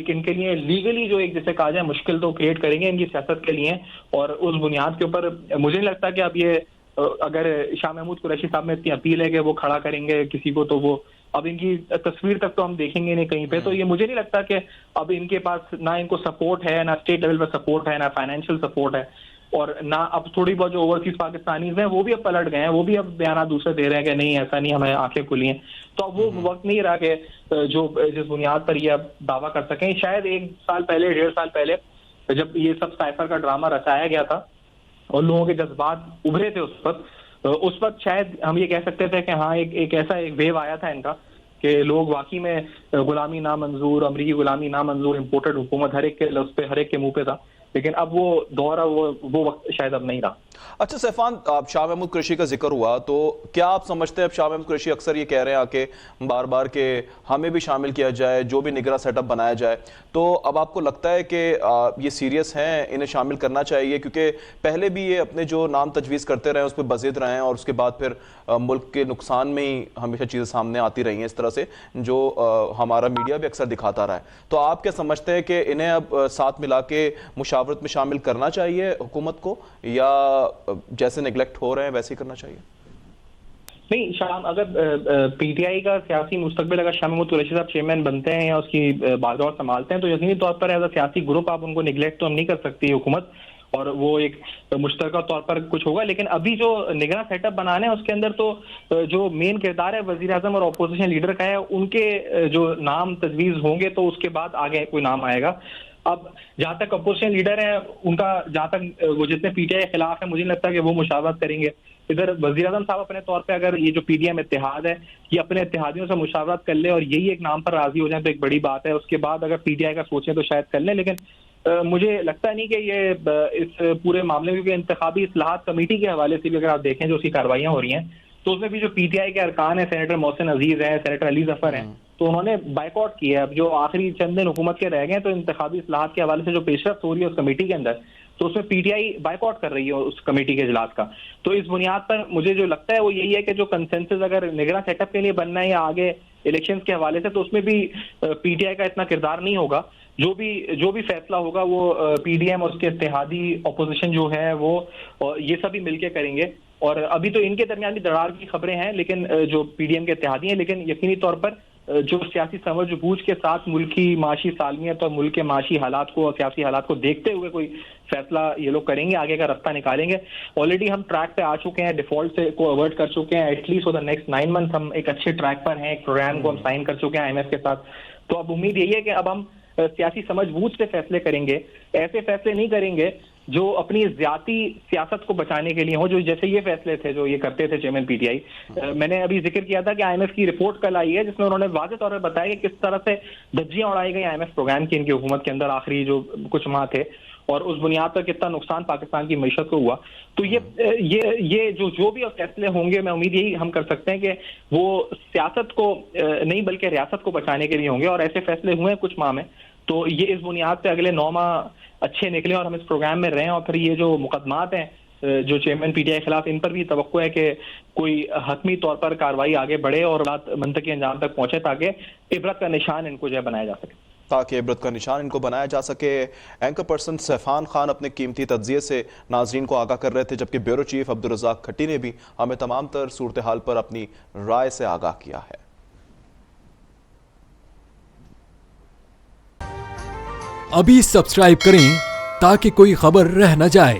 ان کے لیے لیگلی جو ایک جیسے کہا جائے مشکل تو کریٹ کریں گے ان کی سیاست کے لیے. اور اس بنیاد کے اوپر مجھے نہیں لگتا کہ اب یہ اگر شاہ محمود قریشی صاحب میں اتنی اپیل ہے کہ وہ کھڑا کریں گے کسی کو, تو وہ اب ان کی تصویر تک تو ہم دیکھیں گے نہیں کہیں پہ. تو یہ مجھے نہیں لگتا کہ اب ان کے پاس نہ ان کو سپورٹ ہے, نہ اسٹیٹ لیول پہ سپورٹ ہے, نہ فائنینشیل سپورٹ ہے, اور نہ اب تھوڑی بہت جو اوورسیز پاکستانیز ہیں وہ بھی اب پلٹ گئے ہیں, وہ بھی اب بیانات دوسرے دے رہے ہیں کہ نہیں ایسا نہیں, ہمیں آنکھیں کھلی ہیں. تو اب وہ وقت نہیں رہا کہ جو جس بنیاد پر یہ اب دعویٰ کر سکیں. شاید 1 سال پہلے 1.5 سال پہلے جب یہ سب سائفر کا ڈرامہ رچایا گیا تھا اور لوگوں کے جذبات ابھرے تھے اس وقت شاید ہم یہ کہہ سکتے تھے کہ ہاں ایک ایسا ایک ویو آیا تھا ان کا کہ لوگ واقعی میں غلامی نامنظور، امریکی غلامی نامنظور، امپورٹڈ حکومت ہر ایک کے لفظ پہ، ہر ایک کے منہ پہ تھا، لیکن اب وہ دور وہ وقت شاید اب نہیں رہا۔ اچھا سیفان، آپ شاہ محمود قریشی کا ذکر ہوا، تو کیا آپ سمجھتے ہیں اب شاہ محمود قریشی اکثر یہ کہہ رہے ہیں کہ بار بار کہ ہمیں بھی شامل کیا جائے، جو بھی نگراں سیٹ اپ بنایا جائے، تو اب آپ کو لگتا ہے کہ یہ سیریس ہیں، انہیں شامل کرنا چاہیے؟ کیونکہ پہلے بھی یہ اپنے جو نام تجویز کرتے رہے ہیں اس پہ بضد رہے ہیں، اور اس کے بعد پھر ملک کے نقصان میں ہی ہمیشہ چیزیں سامنے آتی رہی ہیں اس طرح سے، جو ہمارا میڈیا بھی اکثر دکھاتا رہا ہے۔ تو آپ کیا سمجھتے ہیں کہ انہیں اب ساتھ ملا کے مشاورت میں شامل کرنا چاہیے حکومت کو، یا جیسے نیگلیکٹ ہو رہے ہیں ویسے ہی کرنا چاہیے؟ نہیں، شام اگر پی ٹی آئی کا سیاسی مستقبل اگر شاہ محمود قریشی صاحب چیئرمین بنتے ہیں یا اس کی بازدور سنبھالتے ہیں، تو یقینی طور پر ایز اے سیاسی گروپ آپ ان کو نیگلیکٹ تو ہم نہیں کر سکتی حکومت، اور وہ ایک مشترکہ طور پر کچھ ہوگا۔ لیکن ابھی جو نگراں سیٹ اپ بنانے ہیں اس کے اندر تو جو مین کردار ہے وزیر اعظم اور اپوزیشن لیڈر کا ہے، ان کے جو نام تجویز ہوں گے تو اس کے بعد آگے کوئی نام آئے گا۔ اب جہاں تک اپوزیشن لیڈر ہیں ان کا، جہاں تک وہ جتنے پی ٹی آئی کے خلاف ہیں، مجھے نہیں لگتا کہ وہ مشاورت کریں گے۔ ادھر وزیر اعظم صاحب اپنے طور پہ اگر یہ جو پی ڈی ایم اتحاد ہے یہ اپنے اتحادیوں سے مشاورت کر لے اور یہی ایک نام پر راضی ہو جائیں تو ایک بڑی بات ہے۔ اس کے بعد اگر پی ٹی آئی کا سوچیں تو شاید کر لیں، لیکن مجھے لگتا نہیں کہ یہ اس پورے معاملے میں، کیونکہ انتخابی اصلاحات کمیٹی کے حوالے سے بھی اگر آپ دیکھیں جو اس کی کارروائیاں ہو رہی ہیں تو اس میں بھی جو پی ٹی آئی کے ارکان ہیں، سینیٹر محسن عزیز ہیں، سینیٹر علی ظفر ہیں، تو انہوں نے بائیک آؤٹ کیا ہے۔ اب جو آخری چند دن حکومت کے رہ گئے تو انتخابی اصلاحات کے حوالے سے جو پیش رفت ہو رہی ہے اس کمیٹی کے اندر، تو اس میں P T I bike out کر رہی ہے اس کمیٹی کے اجلاس کا۔ تو اس بنیاد پر مجھے جو لگتا ہے وہ یہی ہے کہ جو کنسنسس اگر نگراں سیٹ اپ کے لیے بننا ہے یا آگے الیکشنز کے حوالے سے، تو اس میں بھی پی ٹی آئی کا اتنا کردار نہیں ہوگا۔ جو بھی فیصلہ ہوگا وہ پی ڈی ایم اور اس کے اتحادی اپوزیشن جو ہے وہ یہ سبھی مل کے کریں گے۔ اور ابھی تو ان کے درمیان بھی دراڑ کی خبریں ہیں، لیکن جو پی ڈی ایم کے اتحادی ہیں، لیکن یقینی طور پر جو سیاسی سمجھ بوجھ کے ساتھ ملکی معاشی سالمیت اور ملک کے معاشی حالات کو اور سیاسی حالات کو دیکھتے ہوئے کوئی فیصلہ یہ لوگ کریں گے، آگے کا رستہ نکالیں گے۔ آلریڈی ہم ٹریک پہ آ چکے ہیں، ڈیفالٹ سے کو اوائڈ کر چکے ہیں، at least for the next 9 months ہم ایک اچھے ٹریک پر ہیں، ایک پروگرام کو ہم سائن کر چکے ہیں آئی ایم ایف کے ساتھ۔ تو اب امید یہی ہے کہ اب ہم سیاسی سمجھ بوجھ سے فیصلے کریں گے، ایسے فیصلے نہیں کریں گے جو اپنی ذاتی سیاست کو بچانے کے لیے ہوں، جو جیسے یہ فیصلے تھے جو یہ کرتے تھے چیئرمین پی ٹی آئی۔ میں نے ابھی ذکر کیا تھا کہ آئی ایم ایف کی رپورٹ کل آئی ہے جس میں انہوں نے واضح طور پر بتایا کہ کس طرح سے دھجیاں اڑائی گئی آئی ایم ایف پروگرام کی ان کی حکومت کے اندر آخری جو کچھ ماہ تھے، اور اس بنیاد پر کتنا نقصان پاکستان کی معیشت کو ہوا۔ تو یہ جو بھی فیصلے ہوں گے، میں امید یہی ہم کر سکتے ہیں کہ وہ سیاست کو نہیں بلکہ ریاست کو بچانے کے لیے ہوں گے، اور ایسے فیصلے ہوئے ہیں کچھ ماہ میں، تو یہ اس بنیاد پہ اگلے 9 ماہ اچھے نکلیں اور ہم اس پروگرام میں رہیں۔ اور پھر یہ جو مقدمات ہیں جو چیئرمین پی ٹی آئی کے خلاف، ان پر بھی توقع ہے کہ کوئی حتمی طور پر کارروائی آگے بڑھے اور منطقی انجام تک پہنچے، تاکہ عبرت کا نشان ان کو جو ہے بنایا جا سکے۔ اینکر پرسن سیفان خان اپنے قیمتی تجزیے سے ناظرین کو آگاہ کر رہے تھے، جبکہ بیورو چیف عبدالرزاق کھٹی نے بھی ہمیں تمام تر صورتحال پر اپنی رائے سے آگاہ کیا ہے۔ ابھی سبسکرائب کریں تاکہ کوئی خبر رہ نہ جائے۔